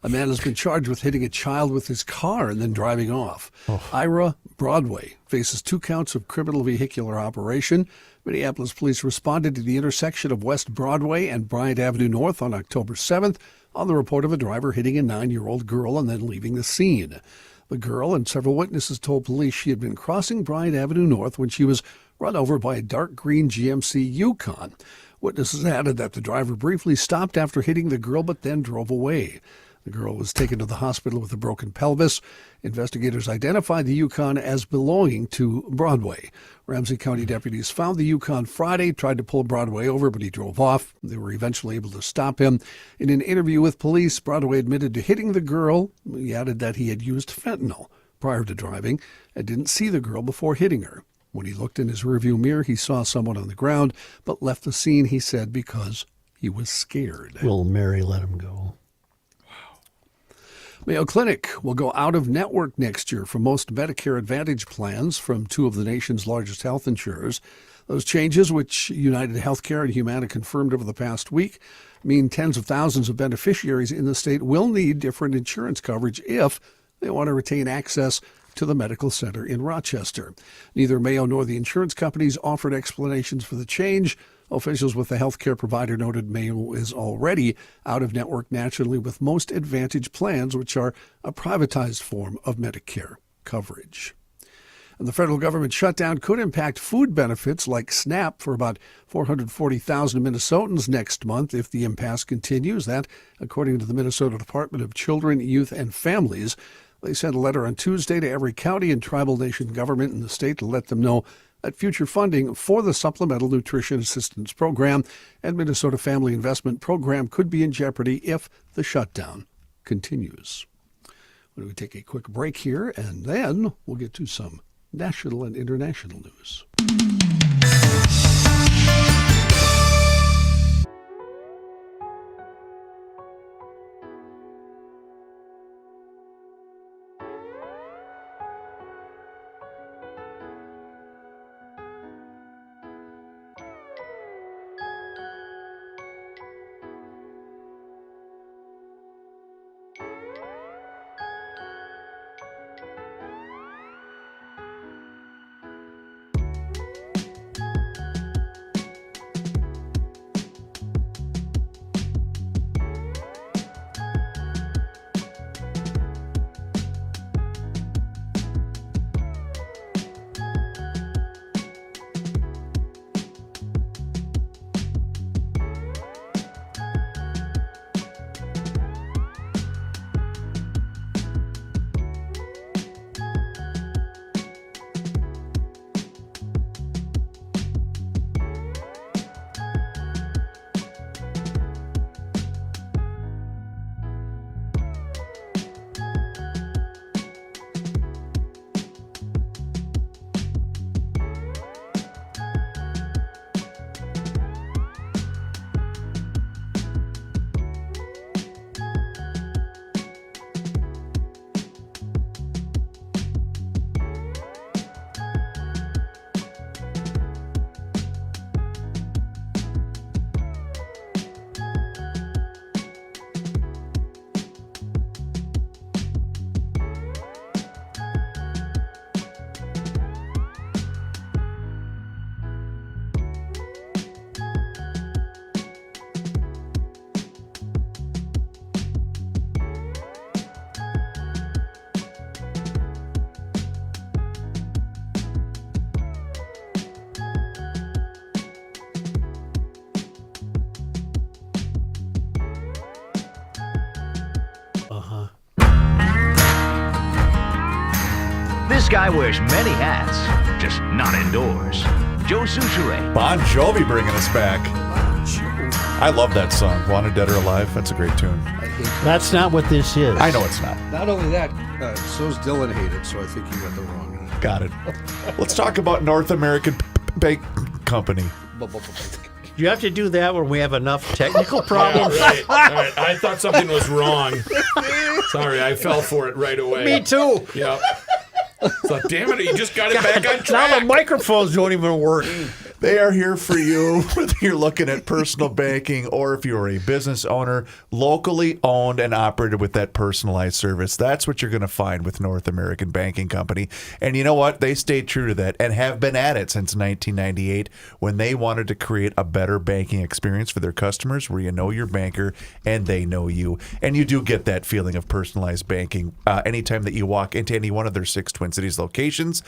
S7: A man has been charged with hitting a child with his car and then driving off. Ira Broadway faces 2 counts of criminal vehicular operation. Minneapolis police responded to the intersection of West Broadway and Bryant Avenue North on October 7th on the report of a driver hitting a 9-year-old girl and then leaving the scene. The girl and several witnesses told police she had been crossing Bryant Avenue North when she was run over by a dark green GMC Yukon. Witnesses added that the driver briefly stopped after hitting the girl but then drove away. The girl was taken to the hospital with a broken pelvis. Investigators identified the Yukon as belonging to Broadway. Ramsey County deputies found the Yukon Friday, tried to pull Broadway over, but he drove off. They were eventually able to stop him. In an interview with police, Broadway admitted to hitting the girl. He added that he had used fentanyl prior to driving and didn't see the girl before hitting her. When he looked in his rearview mirror, he saw someone on the ground, but left the scene, he said, because he was scared.
S2: Will Mary let him go?
S7: Mayo Clinic will go out of network next year for most Medicare Advantage plans from two of the nation's largest health insurers. Those changes, which United Healthcare and Humana confirmed over the past week, mean tens of thousands of beneficiaries in the state will need different insurance coverage if they want to retain access to the medical center in Rochester. Neither Mayo nor the insurance companies offered explanations for the change. Officials with the healthcare provider noted Mayo is already out of network nationally with most Advantage plans, which are a privatized form of Medicare coverage. And the federal government shutdown could impact food benefits like SNAP for about 440,000 Minnesotans next month if the impasse continues. That, according to the Minnesota Department of Children, Youth, and Families. They sent a letter on Tuesday to every county and tribal nation government in the state to let them know that future funding for the Supplemental Nutrition Assistance Program and Minnesota Family Investment Program could be in jeopardy if the shutdown continues. We take a quick break here, and then we'll get to some national and international news.
S8: This guy wears many hats, just not indoors. Joe Souchere.
S3: Bon Jovi bringing us back. I love that song, Wanted Dead or Alive. That's a great tune.
S2: That's not what this is.
S3: I know it's not.
S7: Not only that, so's Dylan hated, so I think you got the wrong.
S3: Got it. Let's talk about North American Bank Company.
S2: You have to do that when we have enough technical problems.
S4: Yeah, right. All right. I thought something was wrong. Sorry, I fell for it right away.
S2: Me too.
S4: Yep. So, damn it, you just got it back on track.
S2: Now the microphones don't even work.
S3: They are here for you, whether you're looking at personal banking or if you're a business owner, locally owned and operated with that personalized service. That's what you're going to find with North American Banking Company. And you know what? They stayed true to that and have been at it since 1998 when they wanted to create a better banking experience for their customers where you know your banker and they know you. And you do get that feeling of personalized banking anytime that you walk into any one of their 6 Twin Cities locations.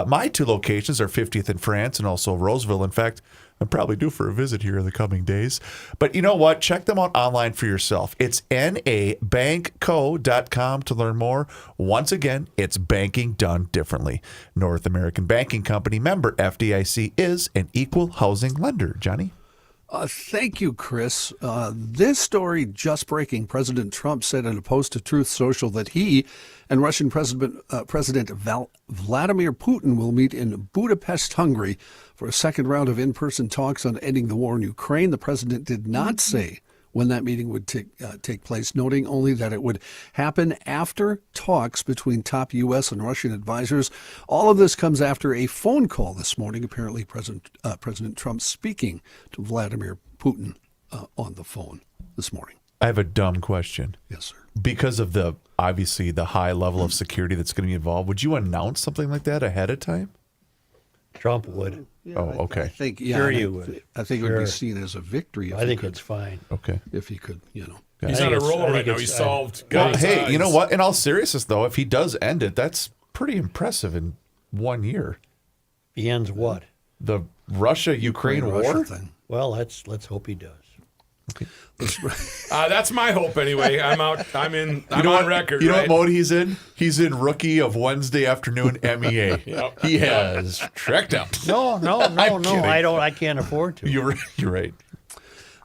S3: My 2 locations are 50th in France and also Roseville. In fact, I'm probably due for a visit here in the coming days. But you know what? Check them out online for yourself. It's nabankco.com to learn more. Once again, it's banking done differently. North American Banking Company, member FDIC, is an equal housing lender. Johnny?
S7: Thank you, Chris. This story just breaking. President Trump said in a post to Truth Social that he and Russian President Vladimir Putin will meet in Budapest, Hungary, for a second round of in-person talks on ending the war in Ukraine. The president did not say when that meeting would take place, noting only that it would happen after talks between top U.S. and Russian advisors. All of this comes after a phone call this morning, apparently President Trump speaking to Vladimir Putin on the phone this morning.
S3: I have a dumb question.
S7: Yes, sir.
S3: Because of obviously the high level of security that's going to be involved, would you announce something like that ahead of time?
S2: Trump would.
S3: Okay.
S7: I think,
S2: Sure you would.
S7: I think it would be seen as a victory.
S2: I think it's fine.
S3: Okay.
S7: If he could,
S4: He's
S2: I
S4: on
S2: think
S4: a
S2: it's-
S4: roll
S2: I think
S4: right now.
S2: it's-
S4: He solved.
S3: Well,
S4: guys'
S3: hey, you know
S4: eyes.
S3: what? In all seriousness, though, if he does end it, that's pretty impressive in 1 year.
S2: He ends what?
S3: The Russia-Ukraine
S7: Russia
S3: war?
S7: thing.
S2: Well, let's hope he does.
S4: That's my hope anyway. I'm out. I'm in. I'm
S3: know
S4: on
S3: what?
S4: record.
S3: You know
S4: right?
S3: what mode he's in? He's in Rookie of Wednesday Afternoon MEA.
S4: Yep.
S3: He has tracked out.
S2: No.
S3: I'm kidding.
S2: I can't afford to.
S3: You're right.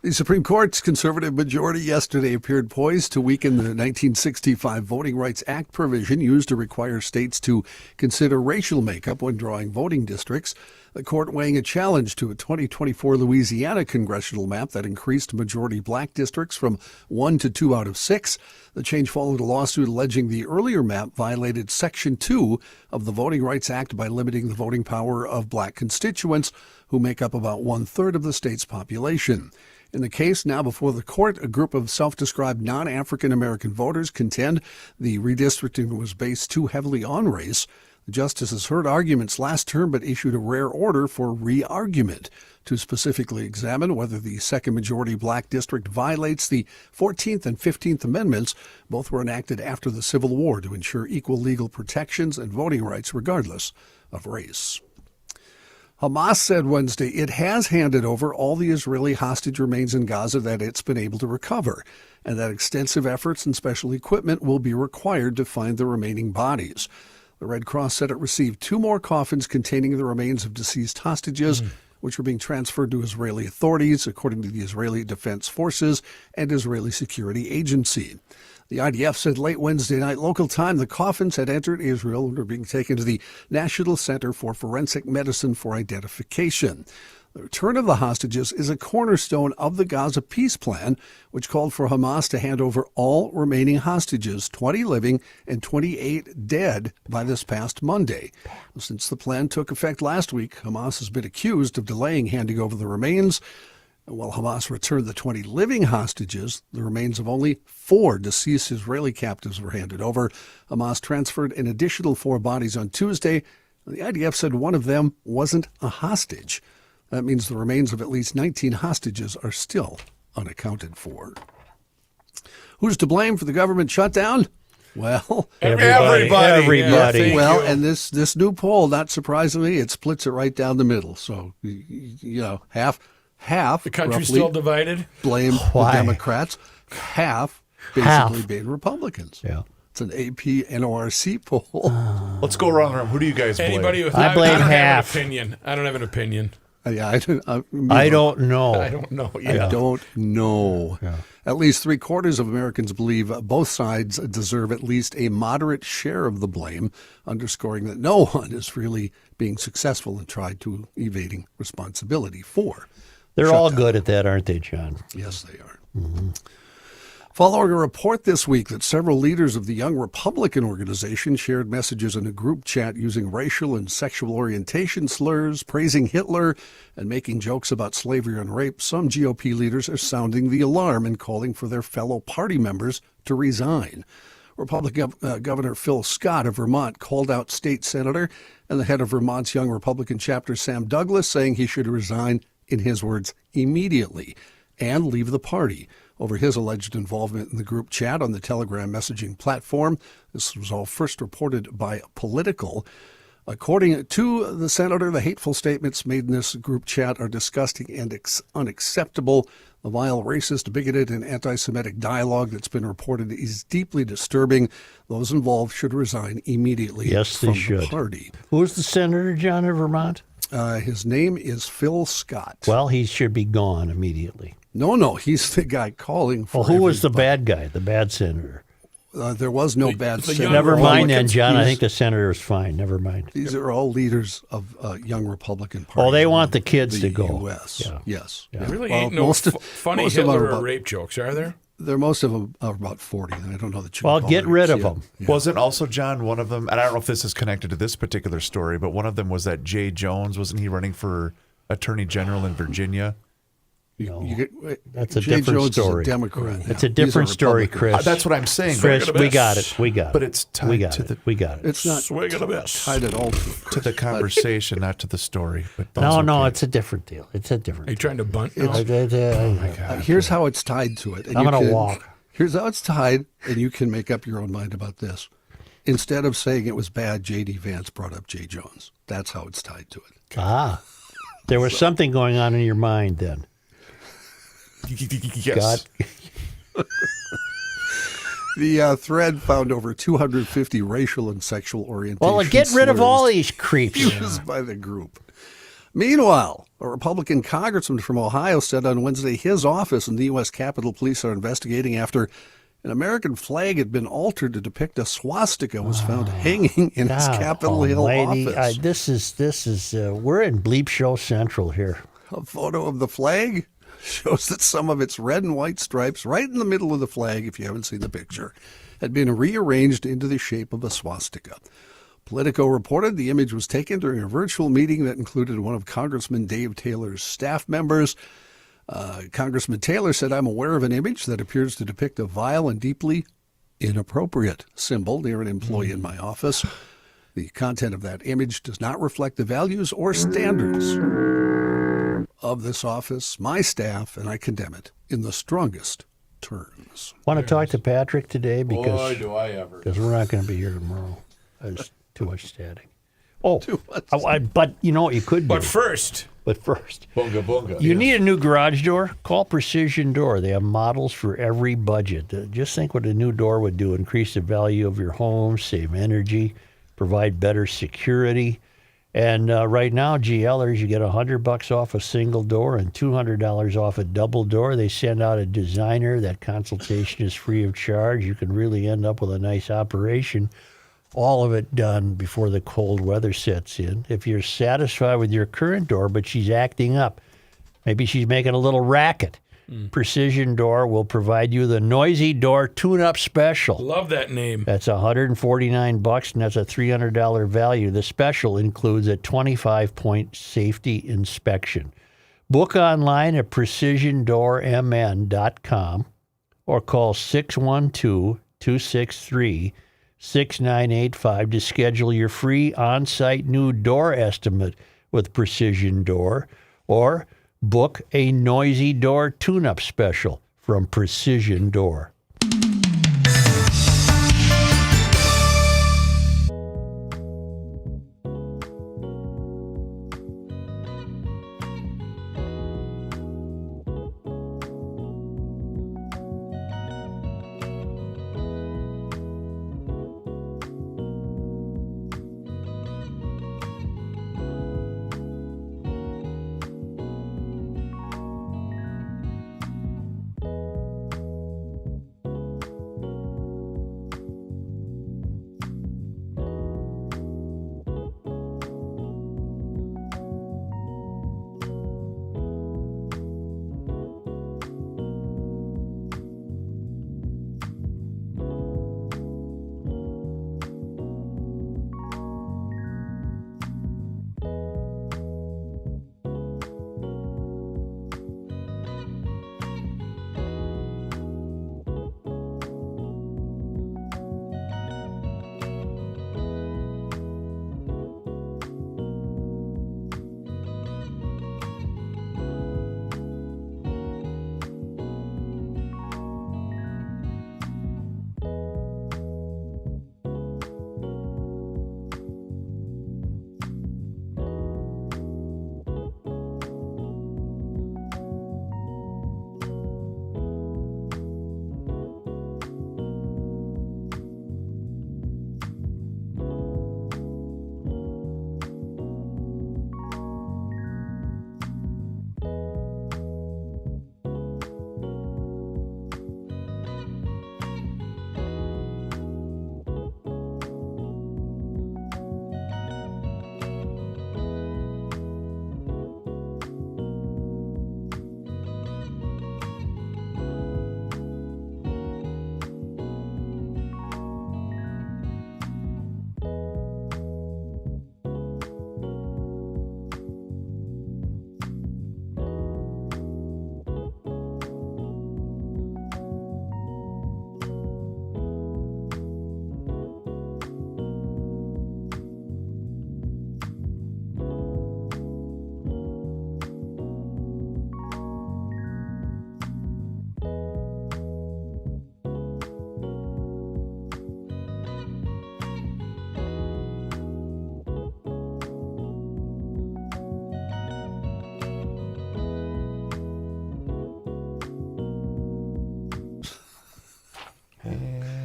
S7: The Supreme Court's conservative majority yesterday appeared poised to weaken the 1965 Voting Rights Act provision used to require states to consider racial makeup when drawing voting districts. The court weighing a challenge to a 2024 Louisiana congressional map that increased majority black districts from 1 to 2 out of 6. The change followed a lawsuit alleging the earlier map violated Section 2 of the Voting Rights Act by limiting the voting power of black constituents, who make up about 1/3 of the state's population. In the case now before the court, a group of self-described non-African American voters contend the redistricting was based too heavily on race. The justices heard arguments last term but issued a rare order for re-argument to specifically examine whether the second majority black district violates the 14th and 15th Amendments. Both were enacted after the Civil War to ensure equal legal protections and voting rights regardless of race. Hamas said Wednesday it has handed over all the Israeli hostage remains in Gaza that it's been able to recover, and that extensive efforts and special equipment will be required to find the remaining bodies. The Red Cross said it received 2 more coffins containing the remains of deceased hostages, which were being transferred to Israeli authorities, according to the Israeli Defense Forces and Israeli Security Agency. The IDF said late Wednesday night local time the coffins had entered Israel and were being taken to the National Center for Forensic Medicine for identification. The return of the hostages is a cornerstone of the Gaza peace plan, which called for Hamas to hand over all remaining hostages, 20 living and 28 dead, by this past Monday. Since the plan took effect last week, Hamas has been accused of delaying handing over the remains. While Hamas returned the 20 living hostages, the remains of only 4 deceased Israeli captives were handed over. Hamas transferred an additional 4 bodies on Tuesday. The IDF said one of them wasn't a hostage. That means the remains of at least 19 hostages are still unaccounted for. Who's to blame for the government shutdown? Well,
S3: Everybody.
S4: Yeah, thank
S7: well,
S4: you.
S7: and this new poll, not surprisingly, it splits it right down the middle. So, half.
S4: The country's
S7: roughly
S4: still divided.
S7: blame
S2: Why?
S7: the Democrats, half basically
S2: Half.
S7: being Republicans.
S2: Yeah.
S7: It's an AP NORC poll.
S3: Let's go around the room. Who do you guys blame?
S4: Anybody with
S2: I blame
S4: don't
S2: half.
S4: Have an opinion. I don't have an opinion.
S7: Yeah,
S2: I don't know.
S4: I don't know.
S7: I don't know. At least 3/4 of Americans believe both sides deserve at least a moderate share of the blame, underscoring that no one is really being successful in trying to evading responsibility for.
S2: They're all good at that, aren't they, John?
S7: Yes, they are. Following a report this week that several leaders of the Young Republican organization shared messages in a group chat using racial and sexual orientation slurs, praising Hitler, and making jokes about slavery and rape, some GOP leaders are sounding the alarm and calling for their fellow party members to resign. Republican Governor Phil Scott of Vermont called out state senator and the head of Vermont's Young Republican chapter, Sam Douglas, saying he should resign, in his words, immediately and leave the party over his alleged involvement in the group chat on the Telegram messaging platform. This was all first reported by Political. According to the senator, the hateful statements made in this group chat are disgusting and unacceptable. The vile, racist, bigoted, and anti-Semitic dialogue that's been reported is deeply disturbing. Those involved should resign immediately
S2: Yes, they
S7: from
S2: should.
S7: the party.
S2: Who's the senator, John, of Vermont?
S7: His name is Phil Scott.
S2: Well, he should be gone immediately.
S7: No, he's the guy calling for
S2: Well, who was the
S7: everybody.
S2: bad guy, the bad senator?
S7: There was no bad
S4: the
S7: senator.
S4: young
S2: Never mind then,
S4: Republicans.
S2: John. I think the senator is fine. Never mind.
S7: These are all leaders of young Republican Party.
S2: Oh, they
S7: in
S2: want the kids to go.
S7: U.S.
S2: Yeah.
S7: Yes.
S2: Yeah.
S7: Yeah.
S4: Really
S7: Well,
S4: ain't no
S7: most of-
S4: funny
S7: most of them are
S4: Hitler or
S7: about-
S4: rape jokes, are there?
S7: Most of them are about 40. And I don't know that you.
S2: Well,
S7: can call
S2: get
S7: it
S2: rid of
S7: yet.
S2: them.
S7: Yeah.
S3: Wasn't also, John, one of them, and I don't know if this is connected to this particular story, but one of them was that Jay Jones. Wasn't he running for Attorney General in Virginia?
S2: That's a
S7: Jay
S2: different
S7: Jones
S2: story.
S7: Is a Democrat.
S2: It's
S7: Yeah.
S2: a different
S7: He's a
S2: story,
S7: Republican.
S2: Chris.
S3: That's what I'm saying.
S2: Chris,
S4: Swig of
S2: we
S4: the
S2: got
S4: best.
S2: it. We got it.
S3: But it's tied
S2: we got
S3: to
S2: it.
S3: the
S2: We got it.
S7: It's not
S4: Swig of the best.
S7: tied at all to it,
S3: to
S7: Chris,
S3: the
S7: but
S3: conversation, not to the story. But
S2: No,
S3: that's
S2: no,
S3: okay.
S2: it's a different deal. It's a different.
S4: Are you trying to bunt? now?
S7: Here's how it's tied to it. And
S2: I'm
S7: you
S2: gonna
S7: can-
S2: walk.
S7: Here's how it's tied, and you can make up your own mind about this. Instead of saying it was bad, J.D. Vance brought up Jay Jones. That's how it's tied to it.
S2: Ah, there was something going on in your mind then.
S3: Yes.
S2: God.
S7: The thread found over 250 racial and sexual orientation
S2: Well, get rid of
S7: slurs
S2: all these creeps.
S7: used by the group. Meanwhile, a Republican congressman from Ohio said on Wednesday his office and the U.S. Capitol Police are investigating after an American flag had been altered to depict a swastika was found hanging in his
S2: God
S7: Capitol Hill
S2: almighty.
S7: office.
S2: This is we're in Bleep Show Central here.
S7: A photo of the flag shows that some of its red and white stripes right in the middle of the flag, if you haven't seen the picture, had been rearranged into the shape of a swastika. Politico reported the image was taken during a virtual meeting that included one of Congressman Dave Taylor's staff members. Congressman Taylor said, "I'm aware of an image that appears to depict a vile and deeply inappropriate symbol near an employee in my office. The content of that image does not reflect the values or standards of this office, my staff, and I condemn it in the strongest terms."
S2: Want to talk to Patrick today because
S4: do I ever.
S2: we're not going to be here tomorrow. There's too much static. Oh,
S7: Too much
S2: but you know what you could do.
S4: But first,
S2: But first,
S4: bunga bunga.
S2: you need a new garage door? Call Precision Door. They have models for every budget. Just think what a new door would do: increase the value of your home, save energy, provide better security. And right now, GLers, you get $100 off a single door and $200 off a double door. They send out a designer. That consultation is free of charge. You can really end up with a nice operation. All of it done before the cold weather sets in. If you're satisfied with your current door, but she's acting up, maybe she's making a little racket, Precision Door will provide you the Noisy Door Tune-Up Special.
S4: Love that name.
S2: That's $149, and that's a $300 value. The special includes a 25-point safety inspection. Book online at precisiondoormn.com or call 612-263-6985 to schedule your free on-site new door estimate with Precision Door, or book a Noisy Door Tune-Up Special from Precision Door.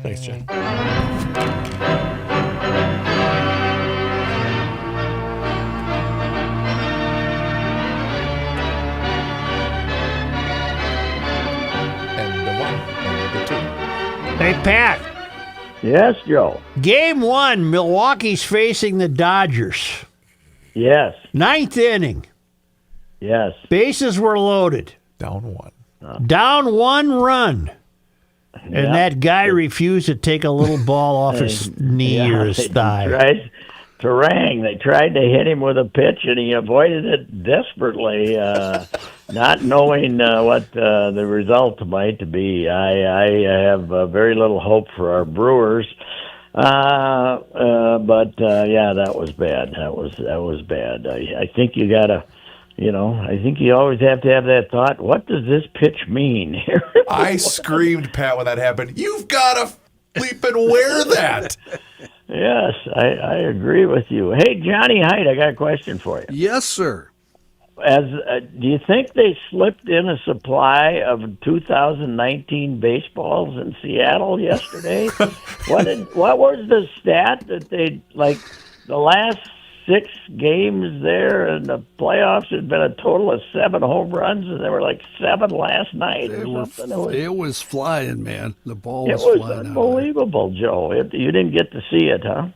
S4: Thanks, John.
S3: And the one, and the two.
S2: Hey, Pat.
S9: Yes, Joe.
S2: Game 1, Milwaukee's facing the Dodgers.
S9: Yes.
S2: 9th inning.
S9: Yes.
S2: Bases were loaded.
S3: Down one.
S2: Down 1 run. And that guy refused to take a little ball off his knee or his thigh.
S9: They tried to hit him with a pitch, and he avoided it desperately, not knowing what the result might be. I have very little hope for our Brewers, but that was bad. That was bad. I think you gotta. I think you always have to have that thought. What does this pitch mean?
S3: I screamed, Pat, when that happened. You've got to bleeping wear that.
S9: Yes, I agree with you. Hey, Johnny Hyde, I got a question for you.
S7: Yes, sir.
S9: Do you think they slipped in a supply of 2019 baseballs in Seattle yesterday? What was the stat that they the last 6 games there in the playoffs had been a total of 7 home runs, and there were 7 last night or something.
S7: It was flying, man. The ball was
S9: It was
S7: flying.
S9: unbelievable, Joe. You didn't get to see it, huh?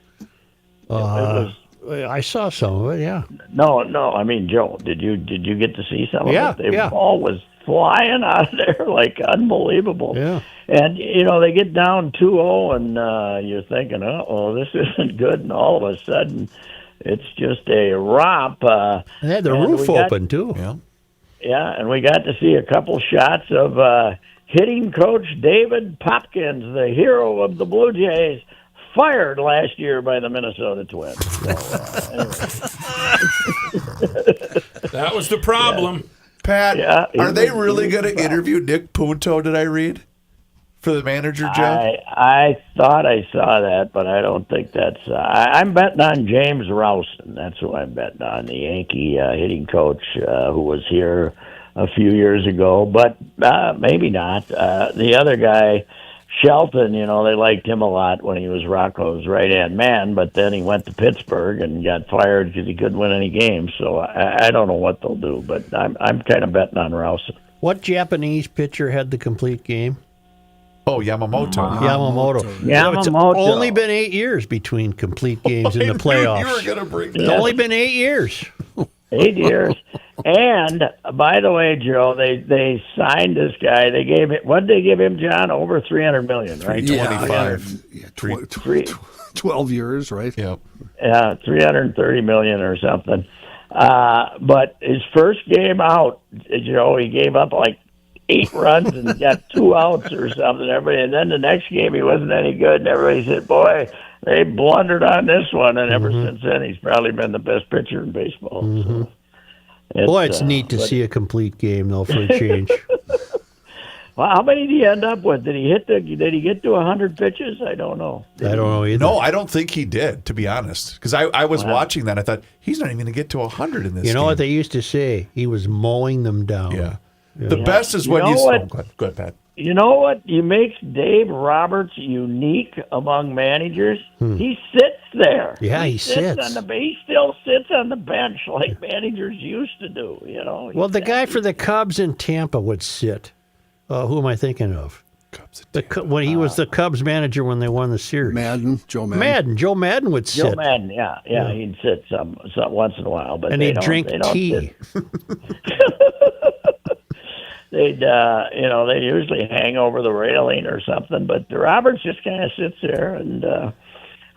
S2: I saw some of it, yeah.
S9: No. I mean, Joe, did you get to see some of
S2: Yeah,
S9: it? The
S2: yeah.
S9: ball was flying out of there unbelievable.
S2: Yeah.
S9: And they get down 2-0, and you're thinking, oh, this isn't good, and all of a sudden, it's just a romp.
S2: They had the roof open, too.
S3: Yeah.
S9: Yeah, and we got to see a couple shots of hitting coach David Popkins, the hero of the Blue Jays, fired last year by the Minnesota Twins. So,
S4: That was the problem.
S3: Pat,
S9: Yeah,
S3: are they really
S9: he
S3: going
S9: was
S3: to interview Nick Punto, did I read, for the manager job?
S9: I thought I saw that, but I don't think that's. I'm betting on James Rowson. That's who I'm betting on, the Yankee hitting coach who was here a few years ago, but maybe not. The other guy, Shelton, they liked him a lot when he was Rocco's right-hand man, but then he went to Pittsburgh and got fired because he couldn't win any games. So I don't know what they'll do, but I'm kind of betting on Rowson.
S2: What Japanese pitcher had the complete game?
S3: Oh, Yamamoto.
S2: Yamamoto. It's only been 8 years between complete games in the playoffs.
S3: You were going to bring
S2: It's only been 8 years.
S9: 8 years. And by the way, Joe, they signed this guy. They gave it. What did they give him, John? Over $300 million, right?
S3: 25.
S7: Yeah, 12 years, right?
S3: Yep.
S9: Yeah, $330 million or something. But his first game out, Joe, he gave up 8 runs and got 2 outs or something. And then the next game he wasn't any good, and everybody said, "Boy, they blundered on this one." And ever since then, he's probably been the best pitcher in baseball. So
S2: It's neat to see a complete game, though, for a change.
S9: Well, how many did he end up with? Did he get to 100 pitches? I don't know.
S2: I don't know either.
S3: No, I don't think he did, to be honest. Because I was watching that. I thought, he's not even going to get to 100 in this
S2: You know
S3: game.
S2: what they used to say? He was mowing them down.
S3: Yeah. The best is when
S9: You
S3: you...
S9: know what?
S3: Go ahead, Pat.
S9: You know what? You makes Dave Roberts unique among managers. He sits there.
S2: Yeah, he sits.
S9: He still sits on the bench like managers used to do.
S2: Well, the guy for the Cubs in Tampa would sit. Who am I thinking of? When he was the Cubs manager when they won the series.
S7: Joe Madden.
S2: Joe Madden would sit.
S9: Joe Madden, yeah, he'd sit some once in a while, but
S2: And he'd drink tea.
S9: They'd usually hang over the railing or something, but Roberts just kind of sits there. And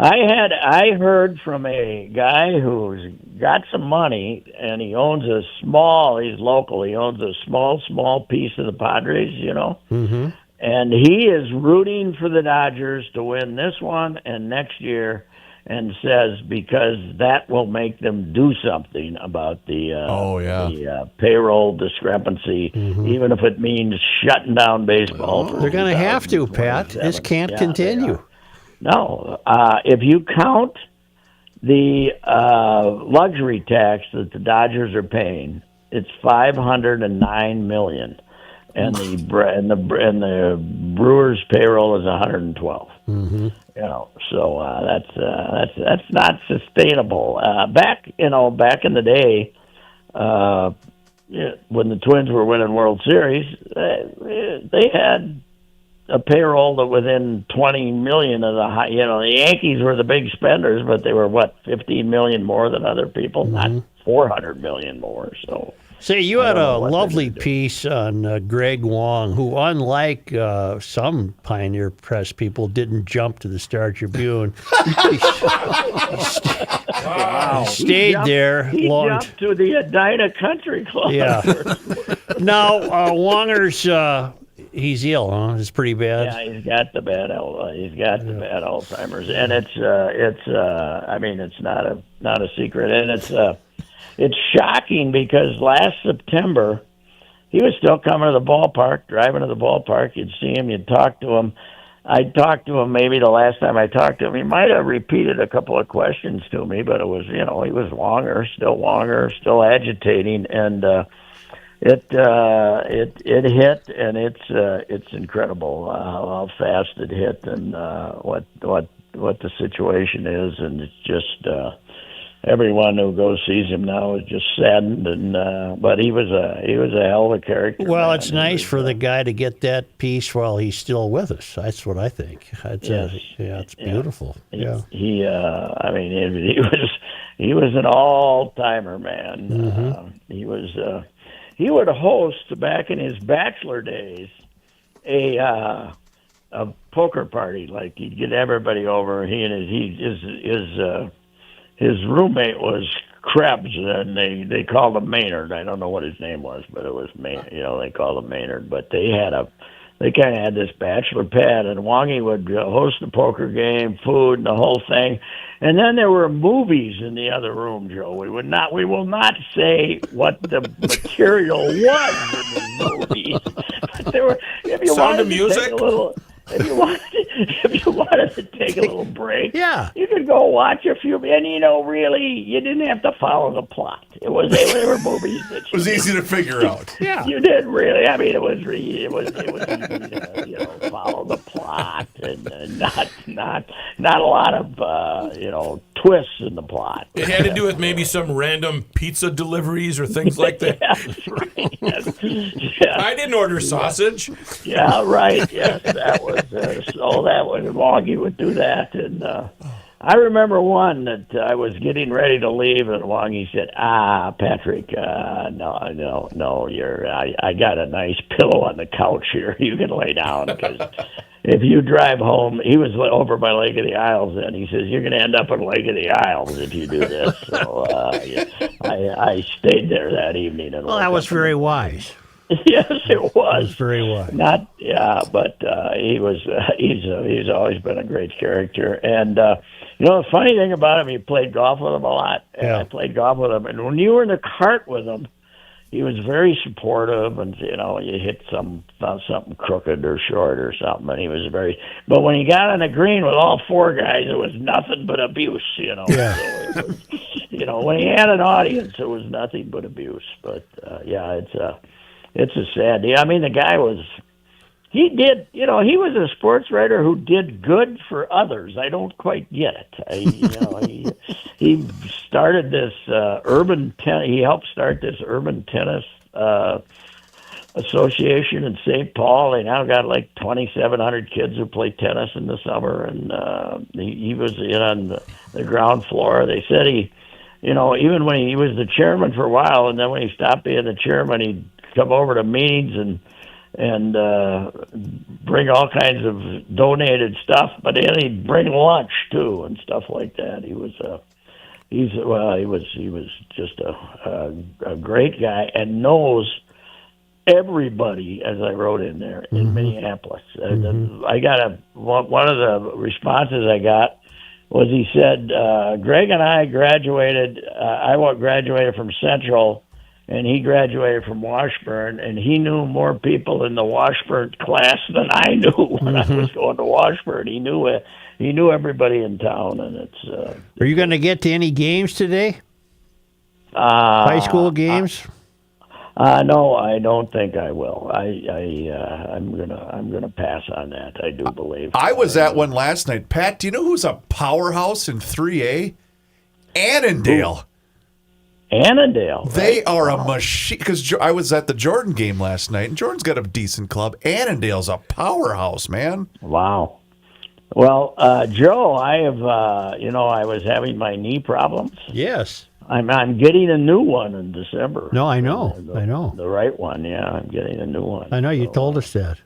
S9: I heard from a guy who's got some money, and he owns he's local, he owns a small piece of the Padres,
S2: Mm-hmm.
S9: and he is rooting for the Dodgers to win this one and next year, and says because that will make them do something about the payroll discrepancy, even if it means shutting down baseball.
S2: They're going to have to, Pat. This can't continue.
S9: No. If you count the luxury tax that the Dodgers are paying, it's $509 million. And the Brewers' payroll is 112. You know, so that's not sustainable. Back in the day, when the Twins were winning World Series, they had a payroll that within 20 million of the high. You know, the Yankees were the big spenders, but they were 15 million more than other people, not 400 million more. So.
S2: Say, you had a lovely piece on Greg Wong, who, unlike some Pioneer Press people, didn't jump to the Star Tribune. He stayed there.
S9: He jumped to the Edina Country Club.
S2: Yeah. Now, Wonger's, he's ill, huh? It's pretty bad.
S9: Yeah, he's got the bad Alzheimer's, and I mean, it's not a secret, and it's shocking because last September, he was still coming to the ballpark, driving to the ballpark. You'd see him, you'd talk to him. I talked to him maybe the last time I talked to him. He might have repeated a couple of questions to me, but it was, he was Wonger, still agitating, and it hit, and it's incredible how fast it hit, and what the situation is, and it's just. Everyone who goes sees him now is just saddened, and but he was a hell of a character.
S2: Well,
S9: man.
S2: it's nice for the guy to get that piece while he's still with us. That's what I think. It's beautiful. Yeah. He
S9: was an all-timer, man. He would host back in his bachelor days a poker party. Like, he'd get everybody over. His roommate was Krebs, and they called him Maynard. I don't know what his name was, but it was Maynard. They called him Maynard. But they kind of had this bachelor pad, and Wongy would host the poker game, food, and the whole thing. And then there were movies in the other room, Joe. We will not say what the material was in the movies. But there were, if you
S4: Sound
S9: wanted
S4: of Music?
S9: to take a little. If you wanted to take a little break, you could go watch a few. And really, you didn't have to follow the plot. They were movies that
S3: it was easy to figure out.
S2: Yeah,
S9: you didn't really. I mean, it was easy to follow the plot, and not a lot of twists in the plot.
S4: It had to do with maybe some random pizza deliveries or things like that.
S9: That's right. Yes.
S4: I didn't order sausage.
S9: Yeah, right. Yes, that was Wongy would do that, and I remember one that I was getting ready to leave, and Wongy said, Patrick, no, I got a nice pillow on the couch here. You can lay down, because if you drive home, he was over by Lake of the Isles, and he says, you're going to end up at Lake of the Isles if you do this. So I stayed there that evening. And
S2: well, that was very wise.
S9: Yes, it was.
S2: It was very wise.
S9: But he's always been a great character. And the funny thing about him, he played golf with him a lot. And I played golf with him. And when you were in the cart with him, he was very supportive. And you hit something crooked or short or something, and he was very. But when he got on the green with all four guys, it was nothing but abuse. Yeah. So it was, when he had an audience, it was nothing but abuse. But it's a sad deal. I mean, the guy was, he was a sports writer who did good for others. I don't quite get it. He started this he helped start this urban tennis association in St. Paul. They now got like 2,700 kids who play tennis in the summer, and he was on the ground floor. They said even when he was the chairman for a while, and then when he stopped being the chairman, he'd come over to meetings and bring all kinds of donated stuff, but then he'd bring lunch too and stuff like that. He was just a great guy, and knows everybody, as I wrote in there, in Minneapolis. I got one of the responses I got was, he said, Greg and I graduated. I graduated from Central, and he graduated from Washburn, and he knew more people in the Washburn class than I knew when I was going to Washburn. He knew everybody in town, and it's.
S2: Are you going to get to any games today? High school games?
S9: No, I don't think I will. I'm gonna pass on that. I do believe.
S3: I was at one last night. Pat, do you know who's a powerhouse in 3A? Annandale.
S9: Annandale.
S3: They are a machine. Because I was at the Jordan game last night, and Jordan's got a decent club. Annandale's a powerhouse, man.
S9: Wow. Well, Joe, I have. I was having my knee problems.
S2: Yes.
S9: I'm getting a new one in December.
S2: No, I know. I know.
S9: The right one, yeah. I'm getting a new one.
S2: I know. You told us that.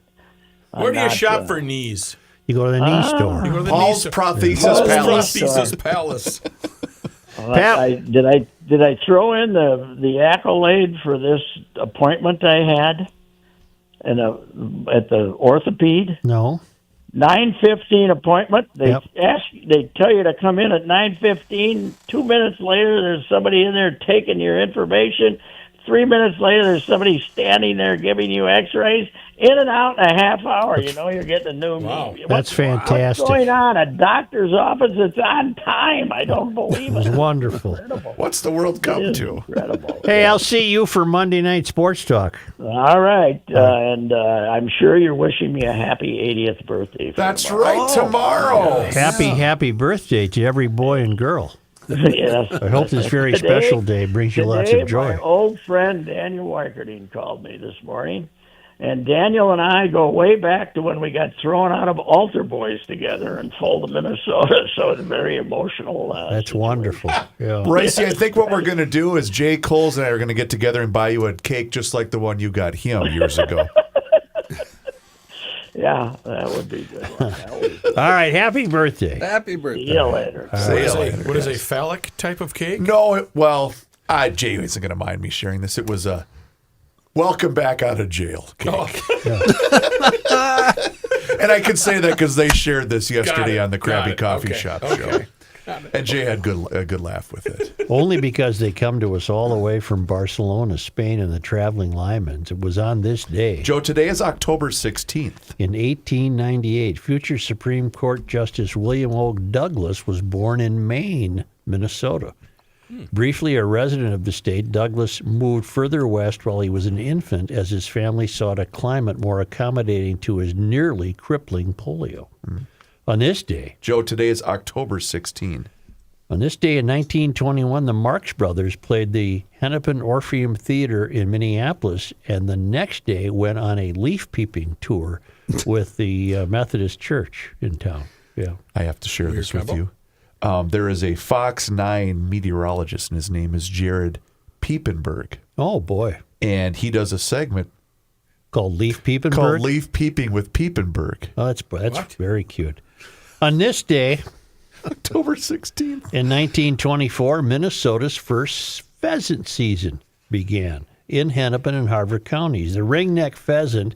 S4: Where do you shop for knees?
S2: You go to the knee store.
S4: You go to the
S3: Paul's
S4: knee
S3: Prosthesis
S4: Paul's
S3: Palace.
S4: Prosthesis Palace.
S9: Pat, did I throw in the accolade for this appointment I had at the orthopede?
S2: No.
S9: 9:15 appointment. They
S2: Yep.
S9: they tell you to come in at 9:15. 2 minutes later, there's somebody in there taking your information. 3 minutes later, there's somebody standing there giving you X-rays. In and out in a half hour. You're getting a new.
S4: Wow.
S2: That's fantastic.
S9: What's going on? A doctor's office that's on time. I don't believe
S2: It was
S9: it.
S2: wonderful.
S3: What's the world come to?
S9: Incredible.
S2: Hey, I'll see you for Monday Night Sports Talk.
S9: All right, and I'm sure you're wishing me a happy 80th birthday.
S3: That's
S9: tomorrow.
S3: right, tomorrow.
S2: Happy birthday to every boy and girl.
S9: Yes.
S2: I hope this very
S9: Today-
S2: special day brings you lots
S9: Today,
S2: of joy.
S9: my old friend Daniel Weikerding called me this morning, and Daniel and I go way back to when we got thrown out of Altar Boys together in Fulda, Minnesota. So it's very emotional.
S2: That's wonderful. Yeah.
S3: Bracey, I think what we're going to do is Jay Coles and I are going to get together and buy you a cake just like the one you got him years ago.
S9: Yeah, that would be good.
S2: All right, happy birthday.
S7: Happy birthday.
S9: See you later.
S4: What is a phallic type of cake?
S3: No, Jay isn't going to mind me sharing this. It was a welcome back out of jail cake. And I can say that because they shared this yesterday on the Krabby Coffee Shop show. And Jay had a good laugh with it.
S2: Only because they come to us all the way from Barcelona, Spain, and the traveling Lymans. It was on this day.
S3: Joe, today is October 16th.
S2: In 1898, future Supreme Court Justice William O. Douglas was born in Maine, Minnesota. Briefly a resident of the state, Douglas moved further west while he was an infant as his family sought a climate more accommodating to his nearly crippling polio. On this day,
S3: Joe, today is October 16.
S2: On this day in 1921, the Marx Brothers played the Hennepin Orpheum Theater in Minneapolis, and the next day went on a leaf-peeping tour with the Methodist Church in town. Yeah,
S3: I have to share this with you. There is a Fox 9 meteorologist, and his name is Jared Piepenberg.
S2: Oh, boy.
S3: And he does a segment
S2: called Leaf Peeping
S3: called
S2: Bird?
S3: Leaf Peeping with Piepenberg.
S2: Oh, that's very cute. On this day,
S3: October 16th.
S2: In 1924, Minnesota's first pheasant season began in Hennepin and Harford counties. The ringneck pheasant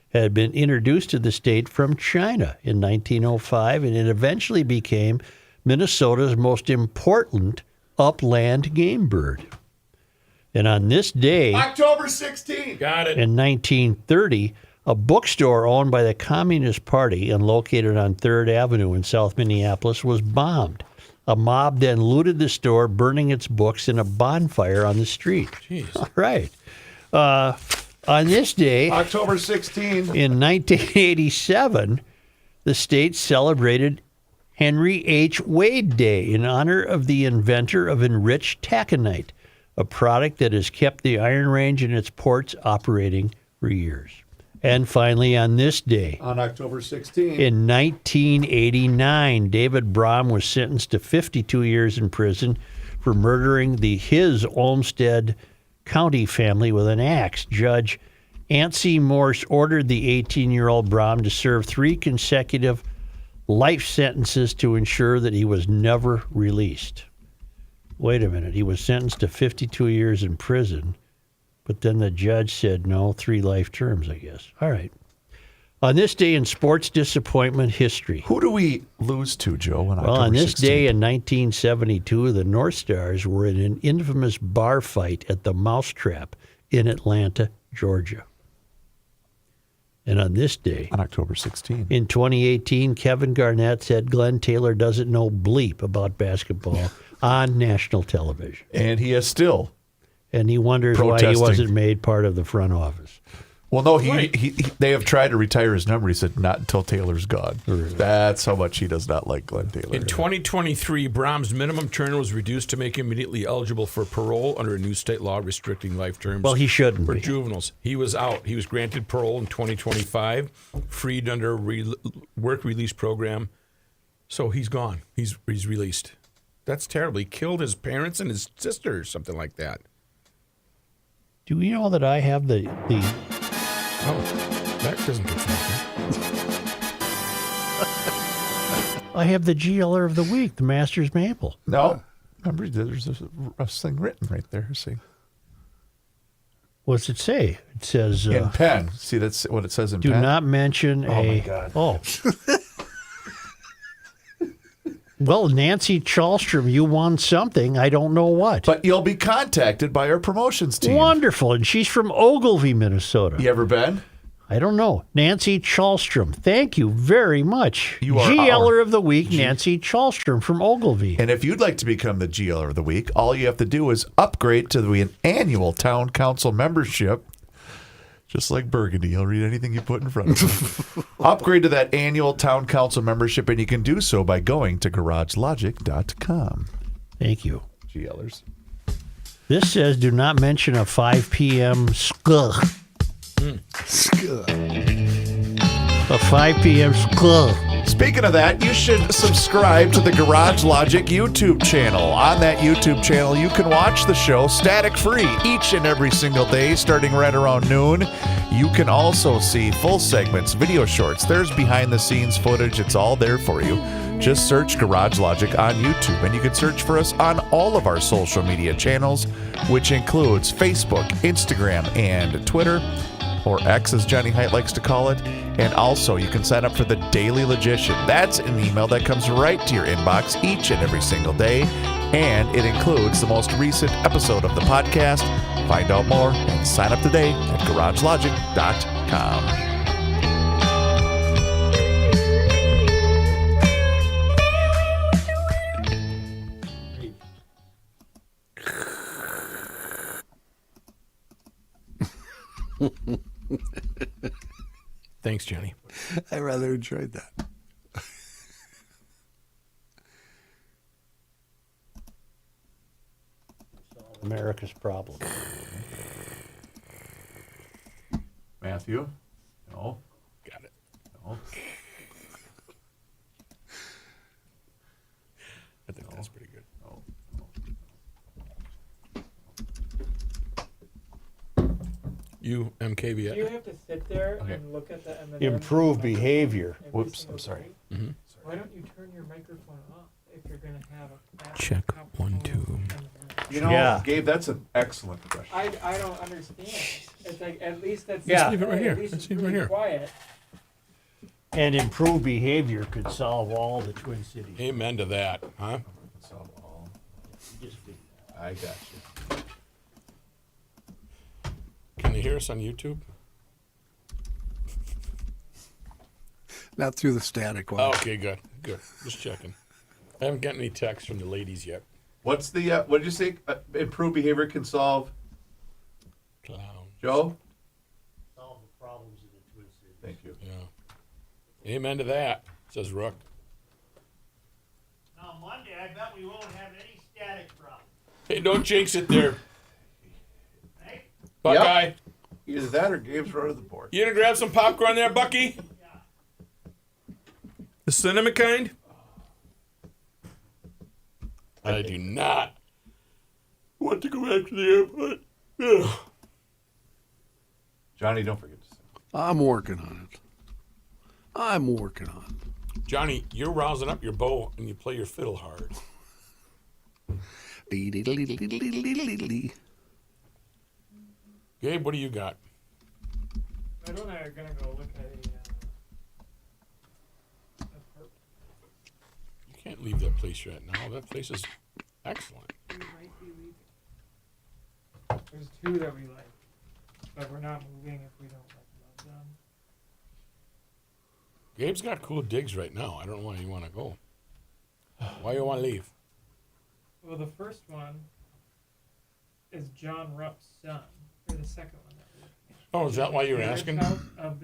S2: had been introduced to the state from China in 1905, and it eventually became Minnesota's most important upland game bird. And on this day,
S3: October 16th.
S4: Got it.
S2: in 1930, a bookstore owned by the Communist Party and located on 3rd Avenue in South Minneapolis was bombed. A mob then looted the store, burning its books in a bonfire on the street.
S4: Jeez.
S2: All right. On this day,
S3: October 16th.
S2: in 1987, the state celebrated Henry H. Wade Day in honor of the inventor of enriched taconite, a product that has kept the Iron Range and its ports operating for years. And finally, on this day,
S3: On October 16th.
S2: in 1989, David Brahm was sentenced to 52 years in prison for murdering his Olmsted County family with an axe. Judge Ancy Morse ordered the 18-year-old Brahm to serve 3 consecutive life sentences to ensure that he was never released. Wait a minute. He was sentenced to 52 years in prison, but then the judge said, no, 3 life terms, I guess. All right. On this day in sports disappointment history.
S3: Who do we lose to, Joe? On
S2: Well,
S3: October
S2: on this
S3: 16th?
S2: day in 1972, the North Stars were in an infamous bar fight at the Mousetrap in Atlanta, Georgia. And on this day,
S3: On October 16th.
S2: in 2018, Kevin Garnett said Glenn Taylor doesn't know bleep about basketball on national television.
S3: And he is still
S2: And he wonders why he
S3: Protesting.
S2: wasn't made part of the front office.
S3: Well, no, they have tried to retire his number. He said not until Taylor's gone. That's how much he does not like Glenn Taylor.
S4: In 2023, Brahm's minimum term was reduced to make him immediately eligible for parole under a new state law restricting life terms.
S2: Well, he shouldn't
S4: for
S2: be.
S4: juveniles. He was out. He was granted parole in 2025, freed under a work release program. So he's gone. He's released. That's terrible. He killed his parents and his sister or something like that.
S2: Do you know that I have the
S4: Oh, that doesn't confuse me.
S2: I have the GLer of the week, the Masters Maple.
S3: No. Remember, there's a thing written right there. See?
S2: What's it say? It says
S3: In pen. See, that's what it says in
S2: do
S3: pen.
S2: not mention
S3: my God.
S2: Oh. Well, Nancy Chalstrom, you won something. I don't know what.
S3: But you'll be contacted by our promotions team.
S2: Wonderful. And she's from Ogilvie, Minnesota.
S3: You ever been?
S2: I don't know. Nancy Chalstrom. Thank you very much.
S3: You are
S2: GLer of the week, Nancy Chalstrom from Ogilvie.
S3: And if you'd like to become the GLer of the week, all you have to do is upgrade to the annual town council membership. Just like Burgundy, he'll read anything you put in front of him. Upgrade to that annual town council membership, and you can do so by going to garagelogic.com.
S2: Thank you.
S3: GLers.
S2: This says do not mention a 5 p.m. skull. A 5 p.m. skull.
S3: Speaking of that, you should subscribe to the Garage Logic YouTube channel. On that YouTube channel, you can watch the show static-free each and every single day, starting right around noon. You can also see full segments, video shorts. There's behind-the-scenes footage. It's all there for you. Just search Garage Logic on YouTube, and you can search for us on all of our social media channels, which includes Facebook, Instagram, and Twitter, or X as Johnny Height likes to call it. And also, you can sign up for the Daily Logician. That's an email that comes right to your inbox each and every single day, and it includes the most recent episode of the podcast. Find out more and sign up today at garagelogic.com.
S4: Thanks, Johnny.
S7: I rather enjoyed that.
S2: America's problem.
S3: Matthew? No.
S4: Got it.
S3: No.
S4: I think that's pretty good.
S3: No.
S4: You, MKB.
S10: Do you have to sit there
S3: Okay.
S10: and look at the
S2: Improve behavior.
S10: every
S3: Whoops,
S10: single
S3: I'm sorry.
S10: day? Why don't you turn your microphone off if you're going to have a fast
S4: Check,
S10: conversation?
S4: 1, 2.
S3: You know,
S2: Yeah.
S3: Gabe, that's an excellent question.
S10: I don't understand. It's like at least that's
S2: Yeah.
S4: Let's leave it right here.
S10: At least
S4: Let's
S10: it's
S4: leave it right
S10: really
S4: here.
S10: quiet.
S2: And improved behavior could solve all the Twin Cities.
S4: Amen to that, huh?
S3: I got you.
S4: Can they hear us on YouTube?
S7: Not through the static one.
S4: Okay, good. Good. Just checking. I haven't gotten any texts from the ladies yet.
S3: What's the, what did you say? Improved behavior can solve,
S4: Clown.
S3: Joe?
S2: Solve the problems in the Twin Cities.
S3: Thank you.
S4: Yeah. Amen to that, says Rook.
S2: Now, Monday, I bet we won't have any static problems.
S4: Hey, don't jinx it there. Buckeye.
S3: Either that or Gabe's right of the board.
S4: You gonna grab some popcorn there, Bucky? The cinnamon kind? I do not want to go back to the airport. Ugh.
S3: Johnny, don't forget to sing.
S7: I'm working on it. I'm working on it.
S4: Johnny, you're rousing up your bow and you play your fiddle hard. Gabe, what do you got?
S10: Ed and I are going to go look at a
S4: You can't leave that place right now. That place is excellent.
S10: we might be leaving. There's two that we like, but we're not moving if we don't love them.
S4: Gabe's got cool digs right now. I don't know why you want to go. Why you want to leave?
S10: Well, the first one is John Rupp's son, or the second one that we're looking at.
S4: Oh, is that why you were
S10: The
S4: asking?
S10: house of the